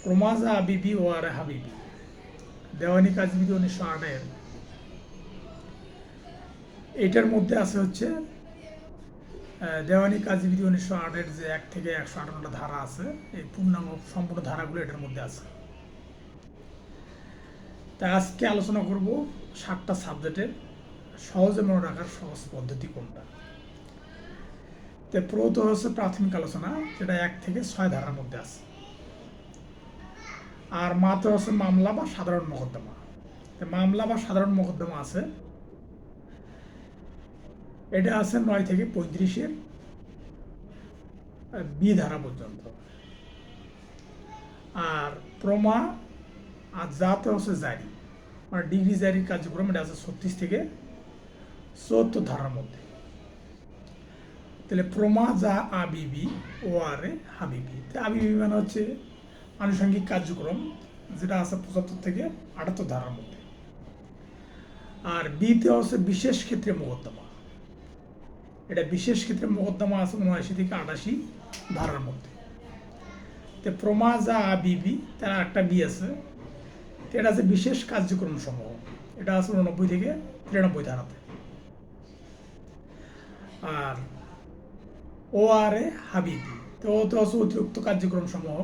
প্রমাজা আবিবি ও আর হাবিবি দেওয়ানি কাজবিধি 1908 এটার মধ্যে আছে হচ্ছে দেওয়ানি কাজবিধি 1908 যে 1 থেকে 158টা ধারা আছে, এই পূর্ণাঙ্গ সম্পূর্ণ ধারাগুলো এটার মধ্যে আছে। তাই আজকে আলোচনা করব 7টা সাবজেক্টের সহজে মনে রাখার সহজ পদ্ধতি কোনটা। তো প্রথমত হচ্ছে প্রাথমিক আলোচনা, যেটা 1 থেকে 6 ধারার মধ্যে আছে। আর মাত্র হচ্ছে মামলা বা সাধারণ মোকদ্দমা। মামলা বা সাধারণ মোকদ্দমা আছে, এটা আছে 9 থেকে 35-এর বি ধারা পর্যন্ত। আর প্রমা আর জাতে হচ্ছে জারি, মানে ডিগ্রি জারির কার্যক্রম, এটা আছে 36 থেকে 74 ধারার মধ্যে। তাহলে প্রমা যা আবিবি ও আরে হাবিবি। আবিবি মানে হচ্ছে আনুষঙ্গিক কার্যক্রম, যেটা আছে 75 থেকে 78 ধারার মধ্যে। আর বিতে হচ্ছে বিশেষ ক্ষেত্রে মোকদ্দমা, এটা বিশেষ ক্ষেত্রে মোকদ্দমা আছে 79 থেকে 88 ধারার মধ্যে। তো প্রমা যা আবিবি, তার একটা বি আছে, এটা আছে বিশেষ কার্যক্রম সমূহ, এটা আছে 89 থেকে 93 ধারাতে। আর ও আর এ হাবিবি, তো ও তো আছে অতিরিক্ত কার্যক্রম সমূহ,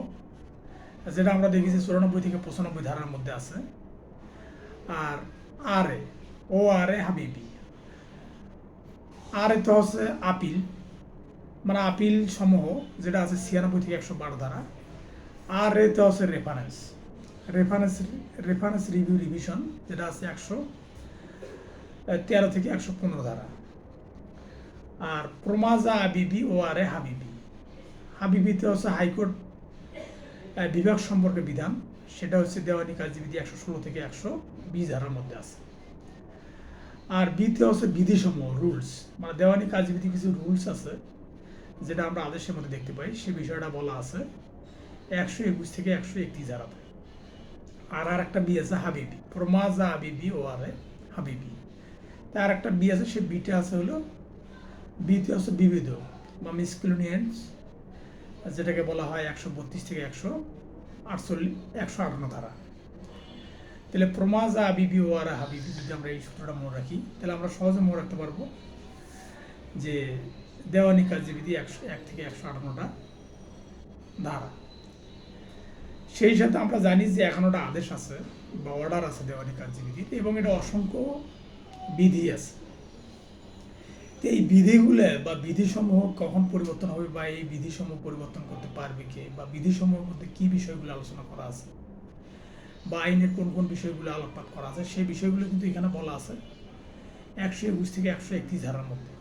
যেটা আমরা দেখেছি 94 থেকে 95 ধারার মধ্যে আছে। আর আরে ও আর এ হাবিবি, আর তো হচ্ছে আপিল, মানে আপিল সমূহ, যেটা আছে 96 থেকে 112 ধারা। আর তো হচ্ছে reference reference reference review revision, যেটা আছে 113 থেকে 115 ধারা। আর প্রমাজা আবিবি ও আর এ হাবিবি, হাবিবিতে হচ্ছে হাইকোর্ট বিভাগ সম্পর্কে বিধান, সেটা হচ্ছে দেওয়ানি কার্যবিধি 116 থেকে 120 ধারার মধ্যে আছে। আর বিতে হচ্ছে বিধিসমূহ, রুলস, মানে দেওয়ানি কার্যবিধি কিছু রুলস আছে, যেটা আমরা আদেশের মধ্যে দেখতে পাই, সে বিষয়টা বলা আছে 121 থেকে 131 ধারাতে। আর একটা বি আছে হাবিবি, প্রমাজা আবিবি ও আর এ হাবিবি। তার একটা বি আছে, সে বিটা আছে হলো বিতে হচ্ছে বিবিধ বা মিসক্লুনিয়েন্স, যেটাকে বলা হয় 132 থেকে 158 ধারা। তাহলে প্রমাজা আবিবি ও আর হাবিবি, যদি আমরা এই সূত্রটা মনে রাখি, তাহলে আমরা সহজে মনে রাখতে পারবো যে দেওয়ানি কার্যবিধি 1 থেকে 158টা ধারা। সেই সাথে আমরা জানি যে 11টা আদেশ আছে বা অর্ডার আছে দেওয়ানি কার্যবিধিতে, এবং এটা অসংখ্য বিধি আছে। তো এই বিধিগুলো বা বিধিসমূহ কখন পরিবর্তন হবে, বা এই বিধিসমূহ পরিবর্তন করতে পারবে কে, বা বিধিসমূহের মধ্যে কি বিষয়গুলো আলোচনা করা আছে, বা আইনের কোন কোন বিষয়গুলো আলোকপাত করা আছে, সেই বিষয়গুলো কিন্তু এখানে বলা আছে 121 থেকে 131 ধারার মধ্যে।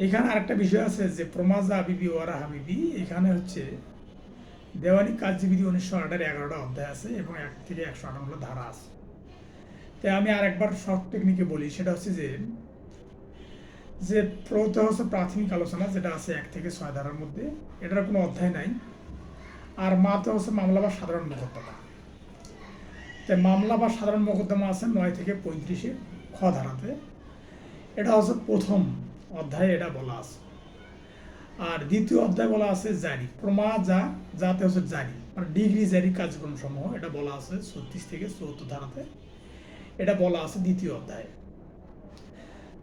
এখানে আরেকটা বিষয় আছে যে প্রমাজা আবিবি ওয়ারা হাবিবি, এখানে হচ্ছে দেওয়ানি কার্যবিধি 1908-এর 11টা অধ্যায় আছে এবং 1 থেকে 158 ধারা আছে। তাই আমি আরেকবার শর্ট টেকনিকে বলি, সেটা হচ্ছে যে প্রথম হচ্ছে প্রাথমিক আলোচনা, যেটা আছে 1 থেকে 6 ধারার মধ্যে, এটার কোনো অধ্যায় নাই। আর মাত্র হচ্ছে মামলা বা সাধারণ মোকদ্দমা। তাই মামলা বা সাধারণ মোকদ্দমা আছে 9 থেকে 35-এর খ ধারাতে, এটা হচ্ছে প্রথম অধ্যায়ে এটা বলা আছে। আর দ্বিতীয় অধ্যায় বলা আছে জারি, প্রমা যাতে হচ্ছে জারি, মানে ডিগ্রি জারি কার্যক্রম সমূহ, এটা বলা আছে 36 থেকে 74 ধারাতে, এটা বলা আছে দ্বিতীয় অধ্যায়ে।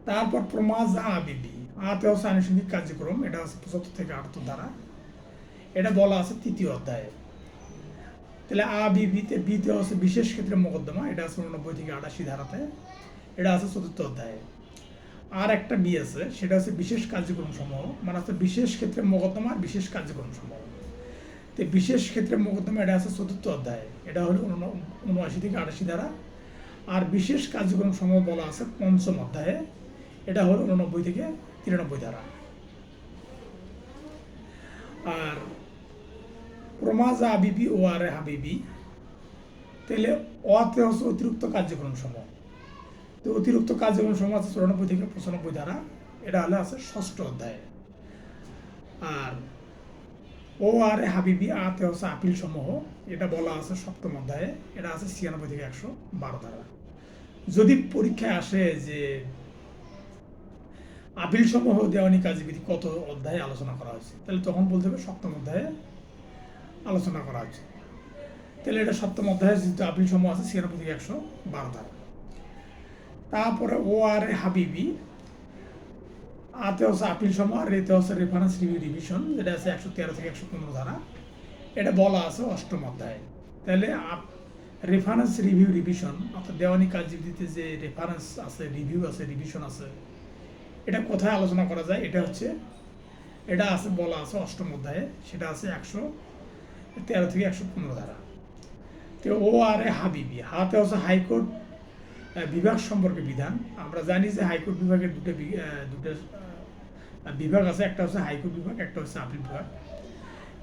তারপর প্রমা যা আবিবি, আতে হচ্ছে আনুষঙ্গিক কার্যক্রম, এটা হচ্ছে 75 থেকে 78 ধারা, এটা বলা আছে তৃতীয় অধ্যায়ে। তাহলে আবিবিতে বিতে হচ্ছে বিশেষ ক্ষেত্রে মোকদ্দমা, এটা আছে 89 থেকে 88 ধারাতে, এটা আছে 4র্থ অধ্যায়ে। আর একটা বি আছে, সেটা হচ্ছে বিশেষ কার্যক্রম সমূহ, মানে হচ্ছে বিশেষ ক্ষেত্রে মোকদ্দমা আর বিশেষ কার্যক্রম সমূহ। তো বিশেষ ক্ষেত্রে মোকদ্দমা, এটা আছে 4র্থ অধ্যায়ে, এটা হলো 79 থেকে 88 ধারা। আর বিশেষ কার্যক্রম সমূহ বলা আছে 5ম অধ্যায়ে, এটা হলো 89 থেকে 93 ধারা। আর প্রমাজা আবিবি ও আর হাবিবি, তাহলে অতে হচ্ছে অতিরিক্ত কার্যক্রম সমূহ। তো অতিরিক্ত কার্যক্রম সমূহ আছে 94 থেকে 95 ধারা, এটা হলে আছে 6ষ্ঠ অধ্যায়ে। আর ও আর হাবিবি আতে হচ্ছে আপিল সমূহ, এটা বলা আছে 7ম অধ্যায়ে, এটা আছে 96 থেকে 112 ধারা। যদি পরীক্ষায় আসে যে আপিল সমূহ দেওয়ানি কার্যবিধি কত অধ্যায়ে আলোচনা করা হয়েছে, তাহলে তখন বলতে হবে 7ম অধ্যায়ে আলোচনা করা হচ্ছে। তাহলে এটা সপ্তম অধ্যায়ে যেহেতু আপিল সমূহ আছে 96 থেকে 112 ধারা। তারপরে ও আর এ হাবিবি, আতে হচ্ছে আপিল সমূহ, আর এতে হচ্ছে রেফারেন্স রিভিউ রিভিশন, যেটা আছে 113 থেকে 115 ধারা। এটা বলা আছে অষ্টম অধ্যায়ে। তাহলে রেফারেন্স রিভিউ রিভিশন অর্থাৎ দেওয়ানি কার্যবিধিতে যে রেফারেন্স আছে, রিভিউ আছে, রিভিশন আছে, এটা কোথায় আলোচনা করা যায়? এটা আছে বলা আছে অষ্টম অধ্যায়ে, সেটা আছে 113 থেকে 115 ধারা। তো ও আর এ হাবিবি, হাতে হচ্ছে হাইকোর্ট বিভাগ সম্পর্কে বিধান। আমরা জানি যে হাইকোর্ট বিভাগের দুটো বিভাগ আছে, একটা হচ্ছে হাইকোর্ট বিভাগ, একটা হচ্ছে আপিল বিভাগ।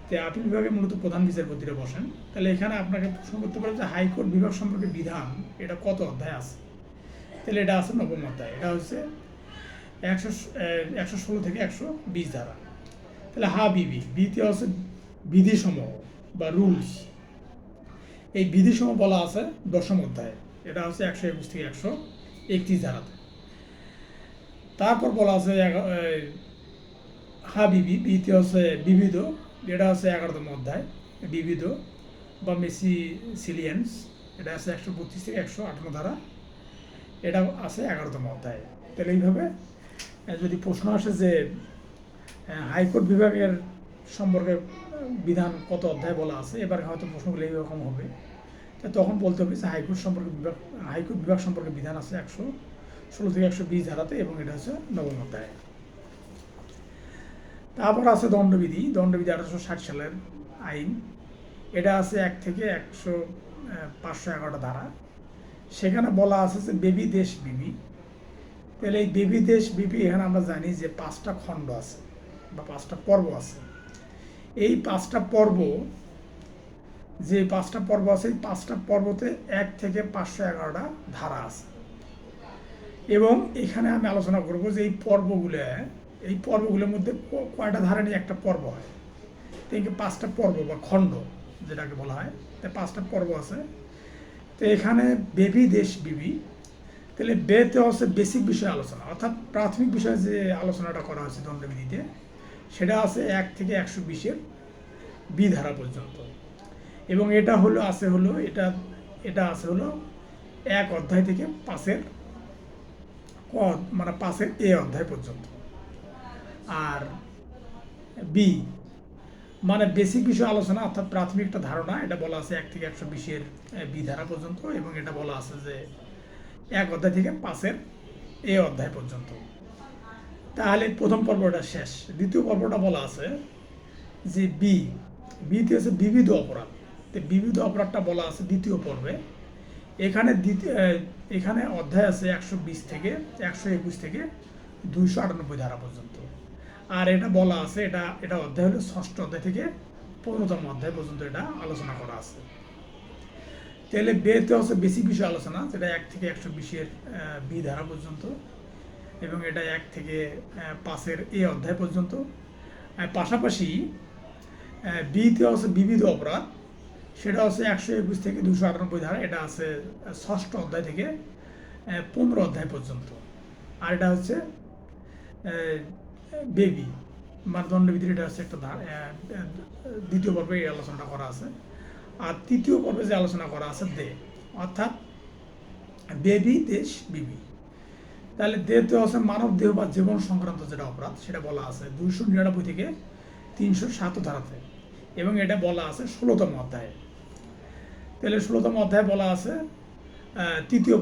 তো আপিল বিভাগে মূলত প্রধান বিচারপতিরা বসেন। তাহলে এখানে আপনাকে প্রশ্ন করতে পারে যে হাইকোর্ট বিভাগ সম্পর্কে বিধান এটা কত অধ্যায় আছে? তাহলে এটা আছে নবম অধ্যায়, এটা হচ্ছে 116 থেকে 120 ধারা। তাহলে হাবিবি, বিতে হচ্ছে বিধিসমূহ বা রুলস। এই বিধিসমূহ বলা আছে দশম অধ্যায়ে, এটা হচ্ছে 121 থেকে 131 ধারাতে। তারপর বলা আছে হাবিবি, বিতে হচ্ছে বিবিধ, এটা হচ্ছে 11তম অধ্যায়, বিবিধ বা মেসিলিয়েন্স, এটা আছে 132 থেকে 158 ধারা, এটা আছে 11তম অধ্যায়ে। তাহলে এইভাবে যদি প্রশ্ন আসে যে হাইকোর্ট বিভাগের সম্পর্কে বিধান কত অধ্যায় বলা আছে, এবার হয়তো প্রশ্নগুলো এইরকম হবে, তখন বলতে হবে যে হাইকোর্ট বিভাগ সম্পর্কে বিধান আছে 116 থেকে 120 ধারাতে, এবং এটা হচ্ছে নবম অধ্যায়। তারপর আছে দণ্ডবিধি 1860 সালের আইন, এটা আছে 1 থেকে 511 ধারা। সেখানে বলা আছে যে বেবি দেশ বিবি। তাহলে এই বেবি দেশ বিবি, এখানে আমরা জানি যে 5টা খণ্ড আছে বা 5টা পর্ব আছে। এই 5টা পর্ব আছে, এই 5টা পর্বতে 1 থেকে 511টা ধারা আছে। এবং এখানে আমি আলোচনা করব যে এই পর্বগুলোর মধ্যে কয়টা ধারা নিয়ে একটা পর্ব হয়। থেকে 5টা পর্ব বা খণ্ড যেটাকে বলা হয়, তাই 5টা পর্ব আছে। তো এখানে বেবি দেশ বিবি, তাহলে বেতে হচ্ছে বেসিক বিষয় আলোচনা, অর্থাৎ প্রাথমিক বিষয়ে যে আলোচনাটা করা হয়েছে দণ্ডবিধিতে, সেটা আছে 1 থেকে 120-এর বি ধারা পর্যন্ত। এবং এটা আছে 1 অধ্যায় থেকে 5-এর মানে 5-এর এ অধ্যায় পর্যন্ত। আর বি মানে বেসিক বিষয় আলোচনা, অর্থাৎ প্রাথমিক একটা ধারণা, এটা বলা আছে 1 থেকে 120-এর বি ধারা পর্যন্ত, এবং এটা বলা আছে যে 1 অধ্যায় থেকে 5-এর এ অধ্যায় পর্যন্ত। তাহলে প্রথম পর্বটা শেষ। দ্বিতীয় পর্বটা বলা আছে যে বিতে হচ্ছে বিবিধ অপরাধ। তো বিবিধ অপরাধটা বলা আছে দ্বিতীয় পর্বে। এখানে অধ্যায় আছে 120 থেকে 121 থেকে 298 ধারা পর্যন্ত। আর এটা বলা আছে, এটা অধ্যায় হলো 6ষ্ঠ অধ্যায় থেকে 15তম অধ্যায় পর্যন্ত এটা আলোচনা করা আছে। তাহলে বেতে হচ্ছে বেসিক বিষয় আলোচনা, যেটা 1 থেকে 120-এর বি ধারা পর্যন্ত, এবং এটা 1 থেকে 5-এর এ অধ্যায় পর্যন্ত। পাশাপাশি বিতে হচ্ছে বিবিধ অপরাধ, সেটা হচ্ছে 121 থেকে 298 ধারা, এটা আছে 6ষ্ঠ অধ্যায় থেকে 15 অধ্যায় পর্যন্ত। আর এটা হচ্ছে বেবি মানে দণ্ডবিধির, এটা হচ্ছে একটা দ্বিতীয় পর্বে এই আলোচনাটা করা আছে। আর তৃতীয় পর্বে যে আলোচনা করা আছে অর্থাৎ বেবি দেশ বিবি। তাহলে দেহতে হচ্ছে মানব দেহ বা জীবন সংক্রান্ত যেটা অপরাধ, সেটা বলা আছে 299 থেকে 307 ধারাতে, এবং এটা বলা আছে 16তম অধ্যায়ে। তাহলে 16তম অধ্যায়ে বলা আছে তৃতীয়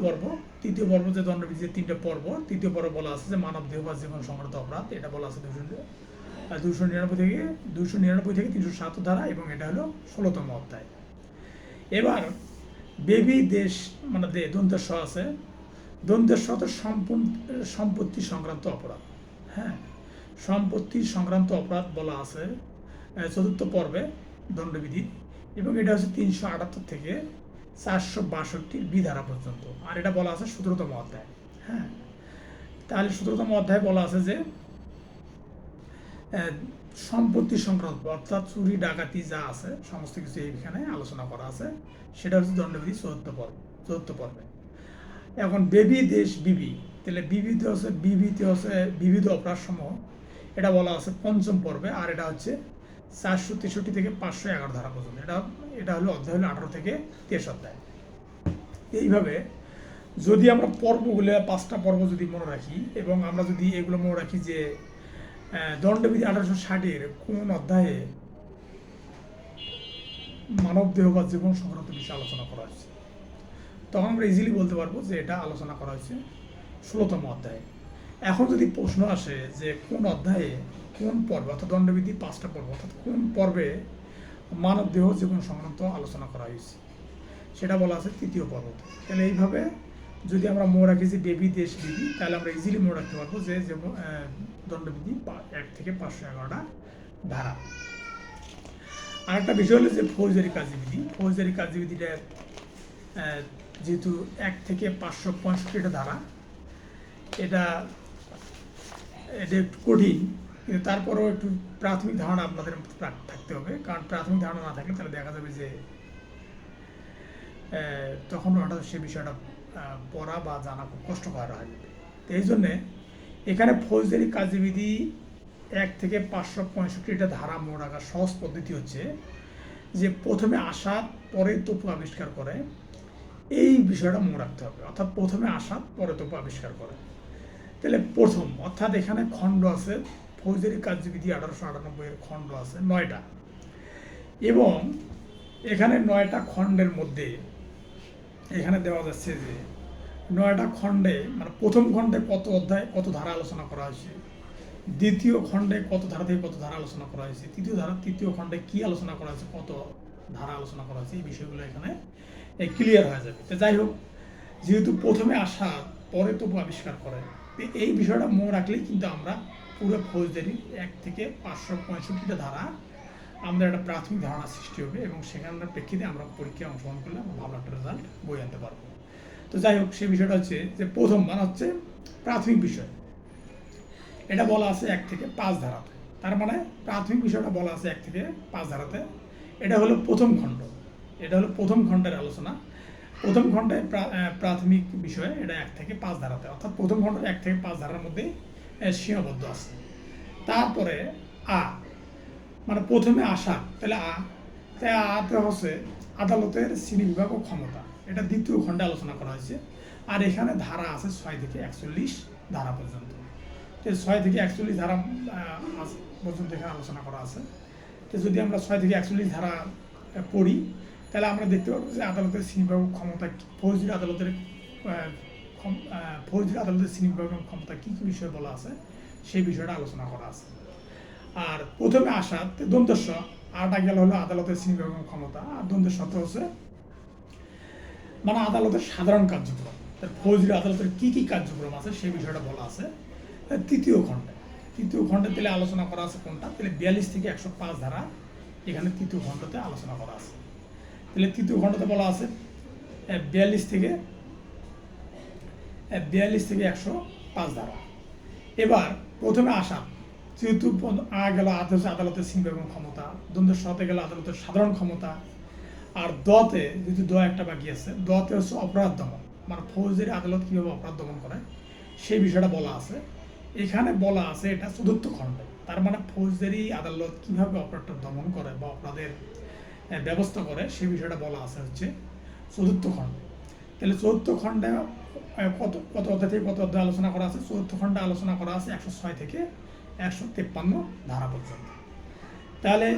পর্ব যে দণ্ডবিধির 3টে পর্ব, তৃতীয় পর্ব বলা আছে যে মানব দেহ বা জীবন সংক্রান্ত অপরাধ, এটা বলা আছে 299 থেকে 307 ধারা, এবং এটা হলো 16তম অধ্যায়। এবার বেবি দেশ মানে দন্তেশ্ব আছে, দন্তেশ্ব তো সম্পত্তি সংক্রান্ত অপরাধ। হ্যাঁ, সম্পত্তি সংক্রান্ত অপরাধ বলা আছে 4র্থ পর্বে দণ্ডবিধি, এবং এটা হচ্ছে 378 থেকে 462 বি ধারা পর্যন্ত। আর এটা বলা আছে 17তম অধ্যায়। হ্যাঁ, তাহলে 17তম অধ্যায় বলা আছে যে সম্পত্তি সংক্রান্ত, অর্থাৎ চুরি ডাকাতি যা আছে সমস্ত কিছু এইখানে আলোচনা করা আছে, সেটা হচ্ছে দণ্ডবিধি 4র্থ পর্বে। এখন বেবি দেশ বিবি, তাহলে বিবিতে হচ্ছে বিবিধ অপরাধ সমূহ, এটা বলা আছে 5ম পর্বে, আর এটা হচ্ছে 463 থেকে 511 ধারা পর্যন্ত। এটা হলো অধ্যায় হলো 18 থেকে 23 অধ্যায়। এইভাবে যদি আমরা পর্বগুলো 5টা পর্ব যদি মনে রাখি এবং আমরা যদি এগুলো মনে রাখি যে দণ্ডবিধি 1860-এর কোন অধ্যায়ে মানব দেহ বা জীবন সংক্রান্ত বিষয়ে আলোচনা করা হয়েছে, তখন আমরা ইজিলি বলতে পারবো যে এটা আলোচনা করা হয়েছে 16তম অধ্যায়ে। এখন যদি প্রশ্ন আসে যে কোন অধ্যায়ে কোন পর্বে, অর্থাৎ দণ্ডবিধি 5টা পর্ব, অর্থাৎ কোন পর্বে মানব দেহ জীবন সংক্রান্ত আলোচনা করা হয়েছে, সেটা বলা আছে 3য় পর্ব। তাহলে এইভাবে যদি আমরা মনে রাখি যে বেবি দেশ বিধি, তাহলে আমরা ইজিলি মনে রাখতে পারবো যে দণ্ডবিধি 1 থেকে 511টা ধারা। আরেকটা বিষয় হলো যে ফৌজদারি কার্যবিধি। ফৌজদারি কার্যবিধিটা যেহেতু 1 থেকে 565টা ধারা, এটা একটু কঠিন, কিন্তু তারপরেও একটু প্রাথমিক ধারণা আপনাদের থাকতে হবে, কারণ প্রাথমিক ধারণা না থাকলে তাহলে দেখা যাবে যে তখন হঠাৎ সে বিষয়টা পড়া বা জানা খুব কষ্টকর হয়ে যাবে। তো এই জন্যে এখানে ফৌজদারি কার্যবিধি 1 থেকে 565টা ধারা মনে রাখার সহজ পদ্ধতি হচ্ছে যে প্রথমে আসাদ পরে তপু আবিষ্কার করে, এই বিষয়টা মনে রাখতে হবে। অর্থাৎ প্রথমে আসাদ পরে তপু আবিষ্কার করে। তাহলে প্রথম, অর্থাৎ এখানে খণ্ড আছে, ফৌজদারি কার্যবিধি 1898-এর খণ্ড আছে 9টা, এবং এখানে 9টা খণ্ডের মধ্যে এখানে দেওয়া যাচ্ছে যে 9টা খণ্ডে মানে প্রথম খণ্ডে কত অধ্যায় কত ধারা আলোচনা করা হয়েছে, দ্বিতীয় খণ্ডে কত ধারা থেকে কত ধারা আলোচনা করা হয়েছে, তৃতীয় খণ্ডে কি আলোচনা করা হয়েছে, কত ধারা আলোচনা করা হয়েছে, এই বিষয়গুলো এখানে ক্লিয়ার হয়ে যাবে। তো যাই হোক, যেহেতু প্রথমে আসা পরে তবু আবিষ্কার করে, এই বিষয়টা মনে রাখলেই কিন্তু আমরা পুরো ফৌজদারি 1 থেকে 565টা ধারা আমাদের একটা প্রাথমিক ধারণা সৃষ্টি হবে, এবং সেখানের প্রেক্ষিতে আমরা পরীক্ষায় অংশগ্রহণ করলে আমরা ভালো একটা রেজাল্ট বই আনতে পারবো। তো যাই হোক, সেই বিষয়টা হচ্ছে যে প্রথম মানে হচ্ছে প্রাথমিক বিষয়, এটা বলা আছে 1 থেকে 5 ধারাতে। তার মানে প্রাথমিক বিষয়টা বলা আছে 1 থেকে 5 ধারাতে। এটা হলো প্রথম খণ্ড, এটা হলো প্রথম খণ্ডের আলোচনা। প্রথম খণ্ডে প্রাথমিক বিষয় এটা 1 থেকে 5 ধারাতে, অর্থাৎ প্রথম খণ্ড 1 থেকে 5 ধারার মধ্যে সীমাবদ্ধ আছে। তারপরে আ মানে প্রথমে আসা, তাহলে আতে হচ্ছে আদালতের শ্রেণীবিভাগ ও ক্ষমতা, এটা দ্বিতীয় খণ্ডে আলোচনা করা হয়েছে। আর এখানে ধারা আছে 6 থেকে 41 ধারা পর্যন্ত। তো 6 থেকে 41 ধারা পর্যন্ত এখানে আলোচনা করা আছে। তো যদি আমরা 6 থেকে 41 ধারা পড়ি, তাহলে আমরা দেখতে পাবো যে আদালতের শ্রেণীবিভাগ ক্ষমতা, ফৌজদারি আদালতের শ্রেণীবিভাগ ক্ষমতা কী কী বিষয় বলা আছে সেই বিষয়টা আলোচনা করা আছে। আর প্রথমে আসা দ্বন্দ্বস্ব, আটা গেল হলো আদালতের শ্রেণীবিভাগ ক্ষমতা, আর দ্বন্দ্বস্ব হচ্ছে মানে আদালতের সাধারণ কার্যক্রম, ফৌজদারি আদালতের কী কী কার্যক্রম আছে সেই বিষয়টা বলা আছে তৃতীয় খণ্ডে। তাহলে আলোচনা করা আছে কোনটা, তাহলে 42 থেকে 105 ধারা এখানে তৃতীয় খণ্ডতে আলোচনা করা আছে। তাহলে তৃতীয় খণ্ডতে বলা আছে 42 থেকে 105 ধারা। এবার প্রথমে আসা, যেহেতু গেল আদালতের শ্রেণীবিভাগ ক্ষমতা, দ্বন্দ্বের সাথে গেল আদালতের সাধারণ ক্ষমতা, আর দতে যেহেতু একটা বাকি আছে, দতে হচ্ছে অপরাধ দমন, মানে ফৌজদারি আদালত কীভাবে অপরাধ দমন করে সেই বিষয়টা বলা আছে। এখানে বলা আছে এটা চতুর্থ খণ্ডে, তার মানে ফৌজদারি আদালত কীভাবে অপরাধটা দমন করে বা অপরাধের ব্যবস্থা করে সেই বিষয়টা বলা আছে হচ্ছে চতুর্থ খণ্ডে। তাহলে চতুর্থ খণ্ডে কত অধ্যায় থেকে কত অধ্যায় আলোচনা করা আছে, চতুর্থ খণ্ডে আলোচনা করা আছে 106 থেকে 153 ধারা পর্যন্ত। তাহলে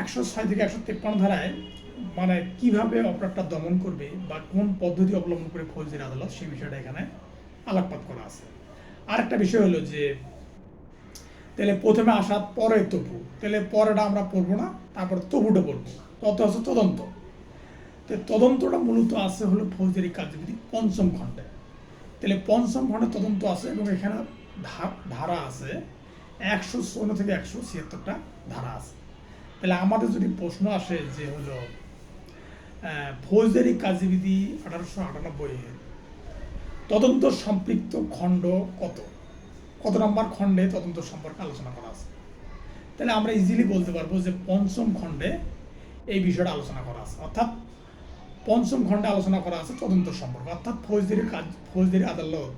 106 থেকে 153 ধারায় মানে কিভাবে অপরাধটা দমন করবে বা কোন পদ্ধতি অবলম্বন করে ফৌজদারি আদালত সেই বিষয়টা এখানে আলোকপাত করা আছে। আরেকটা বিষয় হলো যে তাহলে প্রথমে আসা পরে তপু, তাহলে পরেটা আমরা পড়বো না, তারপর তপুটা পড়বো। তত আছে তদন্ত, তো তদন্তটা মূলত আছে হলো ফৌজদারি কার্যবিধি 5ম খণ্ডে। তাহলে 5ম খণ্ডে তদন্ত আছে, এবং এখানে ধারা আছে 154 থেকে 176টা ধারা আছে। তাহলে আমাদের যদি প্রশ্ন আসে যে হলো ফৌজদারি কার্যবিধি 1898-এর তদন্ত সম্পৃক্ত খণ্ড কত নম্বর খণ্ডে তদন্ত সম্পর্কে আলোচনা করা আছে, তাহলে আমরা ইজিলি বলতে পারবো যে 5ম খণ্ডে এই বিষয়টা আলোচনা করা আছে। অর্থাৎ 5ম খণ্ডে আলোচনা করা আছে তদন্ত সম্পর্কে, অর্থাৎ ফৌজদারি আদালত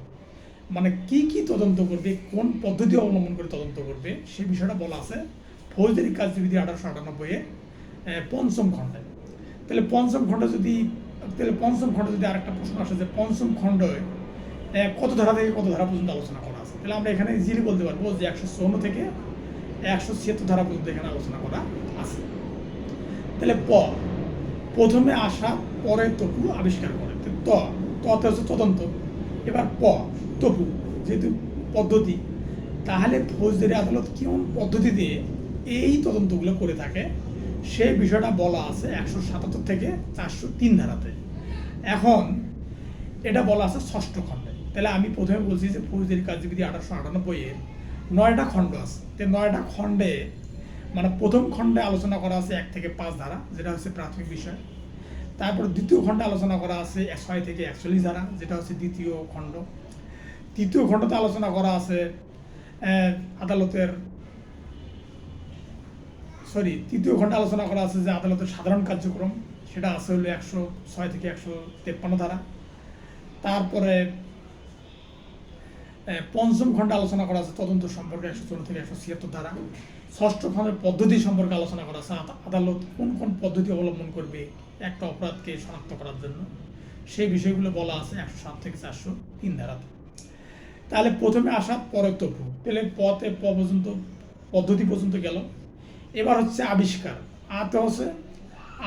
মানে কি তদন্ত করবে, কোন পদ্ধতি অবলম্বন করে তদন্ত করবে সেই বিষয়টা বলা আছে ফৌজদারি কার্যবিধি 1898 এর পঞ্চম খণ্ডে। তাহলে পঞ্চম খণ্ডে যদি আরেকটা প্রশ্ন আসে যে পঞ্চম খণ্ডে কত ধারা থেকে কত ধারা পর্যন্ত আলোচনা করা আছে, তাহলে আমরা এখানে ইজিলি বলতে পারবো যে 154 থেকে 176 ধারা পর্যন্ত এখানে আলোচনা করা আছে। তাহলে প্রথমে আসা পরে তপু আবিষ্কার করে, ততে হচ্ছে তদন্ত, এবার তপু যেহেতু পদ্ধতি, তাহলে ফৌজদারি আদালত কোন পদ্ধতিতে এই তদন্তগুলো করে থাকে সেই বিষয়টা বলা আছে 177 থেকে 403 ধারাতে। এখন এটা বলা আছে ষষ্ঠ খণ্ডে। তাহলে আমি প্রথমে বলছি যে ফৌজদারি কার্যবিধি 1898 এর 9টা খণ্ড আছে। তো 9টা খণ্ডে মানে প্রথম খণ্ডে আলোচনা করা আছে 1 থেকে 5 ধারা, যেটা হচ্ছে প্রাথমিক বিষয়। তারপর দ্বিতীয় খণ্ডে আলোচনা করা আছে 6 থেকে 41 ধারা, যেটা হচ্ছে দ্বিতীয় খণ্ড। তৃতীয় খণ্ডতে আলোচনা করা আছে তৃতীয় খণ্ডে আলোচনা করা আছে যে আদালতের সাধারণ কার্যক্রম, সেটা আছে হলো 106 থেকে 153 ধারা। তারপরে পঞ্চম খণ্ডে আলোচনা করা আছে তদন্ত সম্পর্কে 154 থেকে 176 ধারা। ষষ্ঠ খণ্ডের পদ্ধতি সম্পর্কে আলোচনা করা আছে আদালত কোন কোন পদ্ধতি অবলম্বন করবে একটা অপরাধকে শনাক্ত করার জন্য, সেই বিষয়গুলো বলা আছে 107 থেকে 403 ধারাতে। তাহলে প্রথমে আসা পরে তপু, তাহলে পর্যন্ত পদ্ধতি পর্যন্ত গেল। এবার হচ্ছে আবিষ্কার, আতে হচ্ছে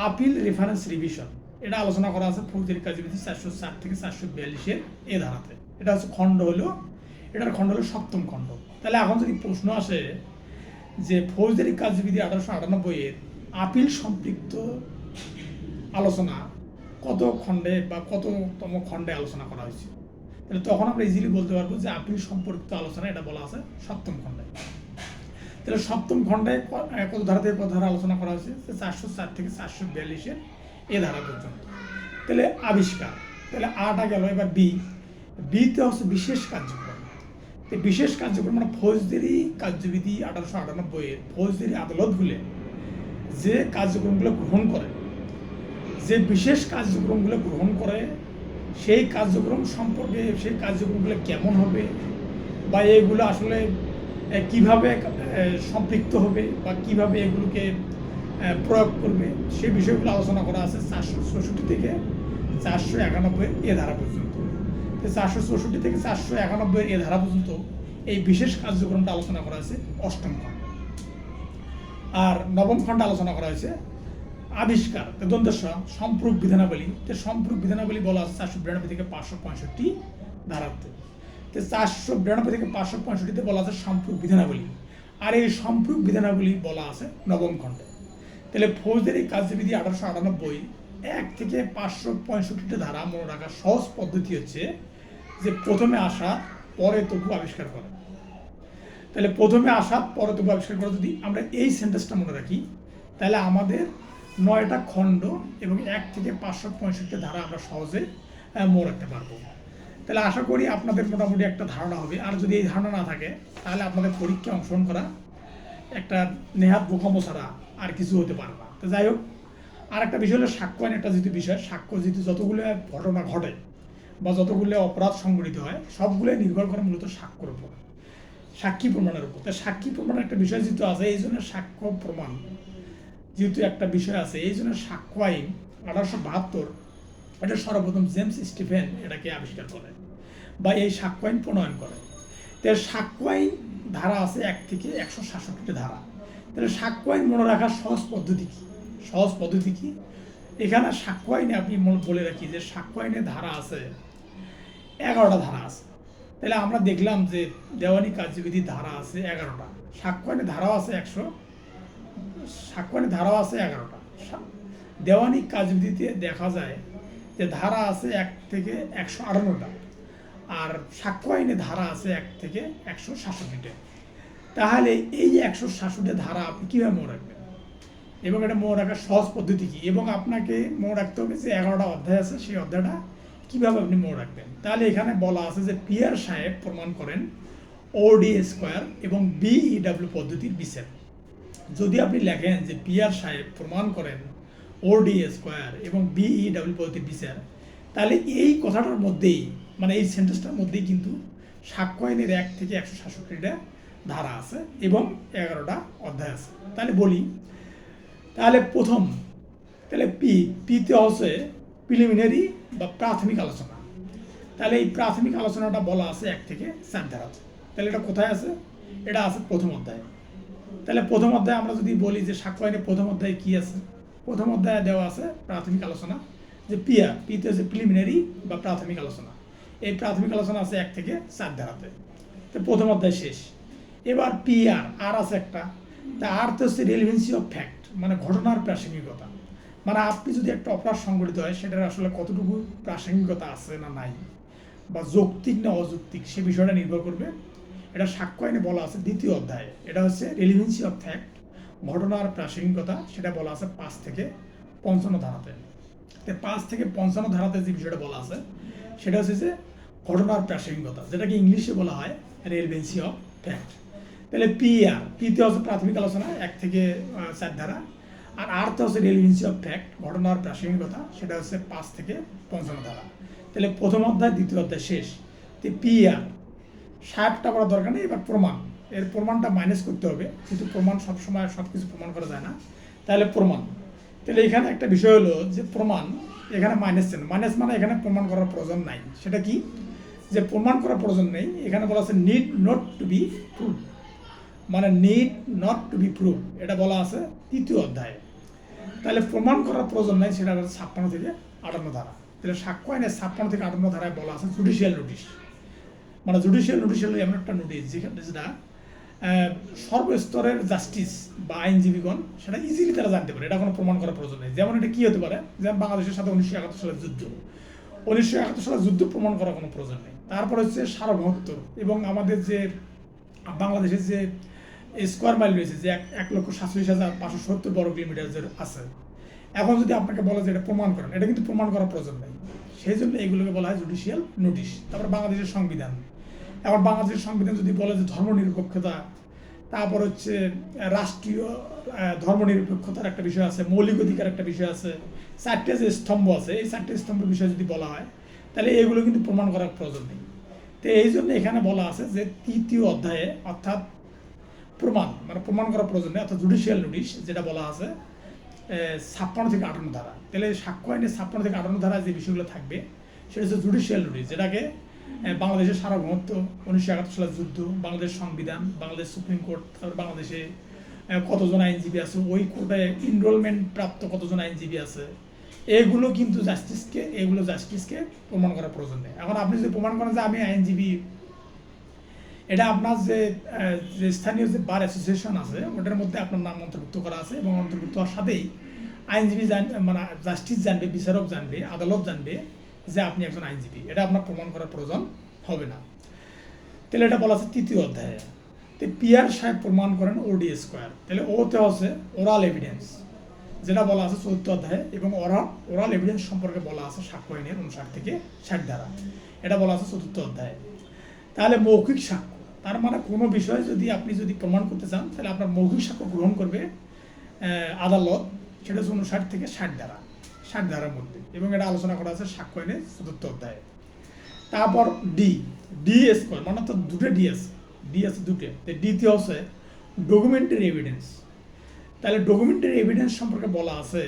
আপিল রেফারেন্স রিভিশন, এটা আলোচনা করা আছে ফৌজদারি কার্যবিধি 404 থেকে 442 এর ধারাতে। এটা হচ্ছে এটার খণ্ড হলো সপ্তম খণ্ড। তাহলে এখন যদি প্রশ্ন আসে যে ফৌজদারি কার্যবিধি 1898 এর আপিল সম্পৃক্ত আলোচনা কত খণ্ডে বা কততম খণ্ডে আলোচনা করা হয়েছে, তাহলে তখন আমরা ইজিলি বলতে পারবো যে আপিল সম্পর্কিত আলোচনা এটা বলা আছে সপ্তম খণ্ডে। তাহলে সপ্তম খণ্ডে কত ধারা থেকে কত ধারা আলোচনা করা হয়েছে, 404 থেকে 442 এ ধারা পর্যন্ত। তাহলে আবিষ্কার, তাহলে আটা গেল। এবার বিতে হচ্ছে বিশেষ কার্যক্রম। বিশেষ কার্যক্রম মানে ফৌজদারি কার্যবিধি 1898 এর ফৌজদারি আদালতগুলো যে কার্যক্রমগুলো গ্রহণ করে, যে বিশেষ কার্যক্রমগুলো গ্রহণ করে, সেই কার্যক্রম সম্পর্কে সেই কার্যক্রমগুলো কেমন হবে বা এগুলো আসলে কিভাবে সম্পৃক্ত হবে বা কিভাবে এগুলোকে প্রয়োগ করবে, সেই বিষয়গুলো আলোচনা করা আছে 464 থেকে 491 এ ধারা পর্যন্ত। 464 থেকে 491 এ ধারা পর্যন্ত এই বিশেষ কার্যক্রমটা আলোচনা করা হয়েছে অষ্টম খণ্ড। আর নবম খণ্ডে আলোচনা করা হয়েছে আবিষ্কার, সম্পূরক বিধানাবলী। সম্পূরক বিধানাবলী বলা আছে 492 থেকে 565 ধারাতে। 492 থেকে 565-তে বলা আছে সম্পূরক বিধানাবলী, আর এই সম্পূরক বিধানাবলী বলা আছে নবম খণ্ডে। তাহলে ফৌজদারি কার্যবিধি 1898 1 থেকে 565 ধারা মনে রাখার সহজ পদ্ধতি হচ্ছে যে প্রথমে আসা পরে তবু আবিষ্কার করা। তাহলে প্রথমে আসা পরে তবু আবিষ্কার করা, যদি আমরা এই সেন্টেন্সটা মনে রাখি তাহলে আমাদের 9টা খণ্ড এবং 1 থেকে 565 ধারা আমরা সহজে মনে রাখতে পারবো। তাহলে আশা করি আপনাদের মোটামুটি একটা ধারণা হবে। আর যদি এই ধারণা না থাকে তাহলে আপনাদের পরীক্ষায় অংশগ্রহণ করা একটা নেহাত বোকামো ছাড়া আর কিছু হতে পারে না। তো যাই হোক, আর একটা বিষয় হলো সাক্ষ্য আইন। একটা যেহেতু বিষয়, সাক্ষ্য যেহেতু যতগুলো ঘটনা ঘটে বা যতগুলো অপরাধ সংঘটিত হয় সবগুলোই নির্ভর করে মূলত সাক্ষ্যর উপর, সাক্ষী প্রমাণের উপর। তাই সাক্ষী প্রমাণের একটা বিষয় যেহেতু আছে, এই জন্য সাক্ষ্য প্রমাণ যেহেতু একটা বিষয় আছে, এই জন্য সাক্ষ্য আইন 1872 এটা সর্বপ্রথম জেমস স্টিফেন এটাকে আবিষ্কার করে বা এই সাক্ষ্য আইন প্রণয়ন করে। তাহলে সাক্ষ্য আইন ধারা আছে 1 থেকে 167 ধারা। তাহলে সাক্ষ্য আইন মনে রাখার সহজ পদ্ধতি কি? এখানে সাক্ষ্য আইনে আপনি বলে রাখি যে সাক্ষ্য আইনে ধারা আছে 11টা ধারা আছে। তাহলে আমরা দেখলাম যে দেওয়ানি কার্যবিধি ধারা আছে 11টা, সাক্ষ্য আইনে ধারাও আছে 11টা। দেওয়ানি কার্যবিধিতে দেখা যায় যে ধারা আছে 1 থেকে 158টা, আর সাক্ষ্য আইনে ধারা আছে 1 থেকে 167টা। তাহলে এই 167 ধারা আপনি কীভাবে মনে রাখবেন এবং এটা মনে রাখার সহজ পদ্ধতি কী, এবং আপনাকে মনে রাখতে হবে যে 11টা অধ্যায় আছে, সেই অধ্যায়টা কীভাবে আপনি মনে রাখবেন। তাহলে এখানে বলা আছে যে পিয়ার সাহেব প্রমাণ করেন ওডি স্কোয়ার এবং বিইডব্লিউ পদ্ধতির বিচার। যদি আপনি লেখেন যে পিয়ার সাহেব প্রমাণ করেন ওডি স্কোয়ার এবং বিইডব্লিউ পদ্ধতির বিচার, তাহলে এই কথাটার মধ্যেই মানে এই সেন্টেন্সটার মধ্যেই কিন্তু সাক্ষ্য আইনের 1 থেকে 167টা ধারা আছে এবং 11টা অধ্যায় আছে। তাহলে বলি, তাহলে প্রথম, তাহলে পিতে হচ্ছে প্রিলিমিনারি বা প্রাথমিক আলোচনা। তাহলে এই প্রাথমিক আলোচনাটা বলা আছে 1 থেকে 4 ধারাতে। তাহলে এটা কোথায় আছে? এটা আছে প্রথম অধ্যায়ে। তাহলে প্রথম অধ্যায়ে আমরা যদি বলি যে সাক্ষ্য আইনে প্রথম অধ্যায়ে কি আছে, প্রথম অধ্যায়ে দেওয়া আছে প্রাথমিক আলোচনা, যে পিতে হচ্ছে প্রিলিমিনারি বা প্রাথমিক আলোচনা। এই প্রাথমিক আলোচনা আছে 1 থেকে 4 ধারাতে। তো প্রথম অধ্যায় শেষ। এবার আর আছে একটা, তা আরতে হচ্ছে রেলিভেন্সি অফ ফ্যাক্ট, মানে ঘটনার প্রাসঙ্গিকতা। মানে আপনি যদি একটা অপরাধ সংঘটিত হয় সেটার আসলে কতটুকু প্রাসঙ্গিকতা আছে না নাই, বা যৌক্তিক না অযৌক্তিক, সে বিষয়টা নির্ভর করবে। এটা সাক্ষ্য আইনে বলা আছে 2য় অধ্যায়ে। এটা হচ্ছে রেলিভেন্সি অফ ফ্যাক্ট, ঘটনার প্রাসঙ্গিকতা, সেটা বলা আছে 5 থেকে 55 ধারাতে। 5 থেকে 55 ধারাতে যে বিষয়টা বলা আছে সেটা হচ্ছে যে ঘটনার প্রাসঙ্গিকতা, যেটাকে ইংলিশে বলা হয় রেলিভেন্সি অফ ফ্যাক্ট। তাহলে পিতে হচ্ছে প্রাথমিক আলোচনা 1 থেকে 4 ধারা, আর আরতে হচ্ছে রেলিভেন্সি অফ ফ্যাক্ট, ঘটনার প্রাসঙ্গিকতা, সেটা হচ্ছে 5 থেকে 55 ধারা। তাহলে প্রথম অধ্যায় 2য় অধ্যায় শেষ। তো সাহেবটা করার দরকার নেই। এবার প্রমাণ, এর প্রমাণটা মাইনাস করতে হবে, কিন্তু প্রমাণ সবসময় সব কিছু প্রমাণ করা যায় না। তাহলে প্রমাণ, তাহলে এখানে একটা বিষয় হলো যে প্রমাণ, এখানে মাইনাস মানে এখানে প্রমাণ করার প্রয়োজন নাই। সেটা কি? যে প্রমাণ করার প্রয়োজন নেই, এখানে বলা আছে need not to be prove, মানে need not to be prove, এটা বলা আছে 3য় অধ্যায়ে। তাহলে প্রমাণ করার প্রয়োজন নাই, সেটা 56 থেকে 58 ধারা। তাহলে সাক্ষ্য আইনে 56 থেকে 58 ধারায় বলা আছে জুডিশিয়াল নোটিশ। মানে জুডিশিয়াল নোটিশ হলো এমন একটা নোটিশ যেটা সর্বস্তরের জাস্টিস বা আইনজীবীগণ সেটা ইজিলি তারা জানতে পারে, এটা কোনো প্রমাণ করার প্রয়োজন নেই। যেমন এটা কী হতে পারে, যেমন বাংলাদেশের সাথে 1971 সালের যুদ্ধ, 1971 সালের যুদ্ধ প্রমাণ করার কোনো প্রয়োজন নেই। তারপর হচ্ছে সার্বভৌমত্ব, এবং আমাদের যে বাংলাদেশের যে স্কোয়ার মাইল রয়েছে, যে 1,47,570 বর্গ কিলোমিটার যে আছে, এখন যদি আপনাকে বলে যে এটা প্রমাণ করেন, এটা কিন্তু প্রমাণ করার প্রয়োজন নেই। সেই জন্য এগুলোকে বলা হয় জুডিশিয়াল নোটিশ। তারপর বাংলাদেশের সংবিধান, এখন বাংলাদেশের সংবিধান যদি বলে যে ধর্মনিরপেক্ষতা, তারপর হচ্ছে রাষ্ট্রীয় ধর্মনিরপেক্ষতার একটা বিষয় আছে, মৌলিক অধিকার একটা বিষয় আছে, 4টে যে স্তম্ভ আছে, এই 4টে স্তম্ভের বিষয় যদি বলা হয়, তাহলে এগুলো কিন্তু প্রমাণ করার প্রয়োজন নেই। তো এই জন্য এখানে বলা আছে যে 3য় অধ্যায়ে, অর্থাৎ প্রমাণ, মানে প্রমাণ করার প্রয়োজন নেই, অর্থাৎ জুডিশিয়াল নোটিশ, যেটা বলা আছে 56 থেকে 58 ধারা। তাহলে সাক্ষ্য আইনে 56 থেকে 58 ধারায় যে বিষয়গুলো থাকবে সেটা হচ্ছে জুডিশিয়াল নোটিশ, যেটাকে বাংলাদেশের সার্বভৌমত্ব, 1971 সালের যুদ্ধ, বাংলাদেশ সংবিধান, বাংলাদেশ সুপ্রিম কোর্ট, তারপর বাংলাদেশে কতজন আইনজীবী আছে, ওই কোর্টে এনরোলমেন্ট প্রাপ্ত কতজন আইনজীবী আছে, এগুলো কিন্তু জাস্টিসকে প্রমাণ করার প্রয়োজন নেই। এখন আপনি যদি প্রমাণ করেন যে আমি আইনজীবী, এটা আপনার যে স্থানীয় যে বার অ্যাসোসিয়েশন আছে ওটার মধ্যে আপনার নাম অন্তর্ভুক্ত করা আছে, এবং অন্তর্ভুক্ত হওয়ার সাথেই আইনজীবী মানে জাস্টিস জানবে, বিচারক জানবে, আদালত জানবে যে আপনি একজন আইনজীবী, এটা আপনার প্রমাণ করার প্রয়োজন হবে না। তাহলে এটা বলা আছে 3য় অধ্যায়ে। তো সাহেব প্রমাণ করেন ওডি স্কোয়ার, তাহলে ওতে হচ্ছে ওরাল এভিডেন্স, যেটা বলা আছে 4th অধ্যায়ে, এবং ওরাল এভিডেন্স সম্পর্কে বলা আছে সাক্ষ্য আইনের 59 থেকে 60 ধারা, এটা বলা আছে 4th অধ্যায়ে। তাহলে মৌখিক সাক্ষ্য, তার মানে কোনো বিষয়ে যদি প্রমাণ করতে চান, তাহলে আপনার মৌখিক সাক্ষ্য গ্রহণ করবে আদালত, সেটা হচ্ছে 59 থেকে 60 ধারার মধ্যে, এবং এটা আলোচনা করা আছে সাক্ষ্য আইনের 4th অধ্যায়ে। তারপর ডি স্কোয়ার, মানে তো দুটো ডি আছে দুটো। ডিতে হচ্ছে ডকুমেন্টারি এভিডেন্স। তাহলে ডকুমেন্টারি এভিডেন্স সম্পর্কে বলা আছে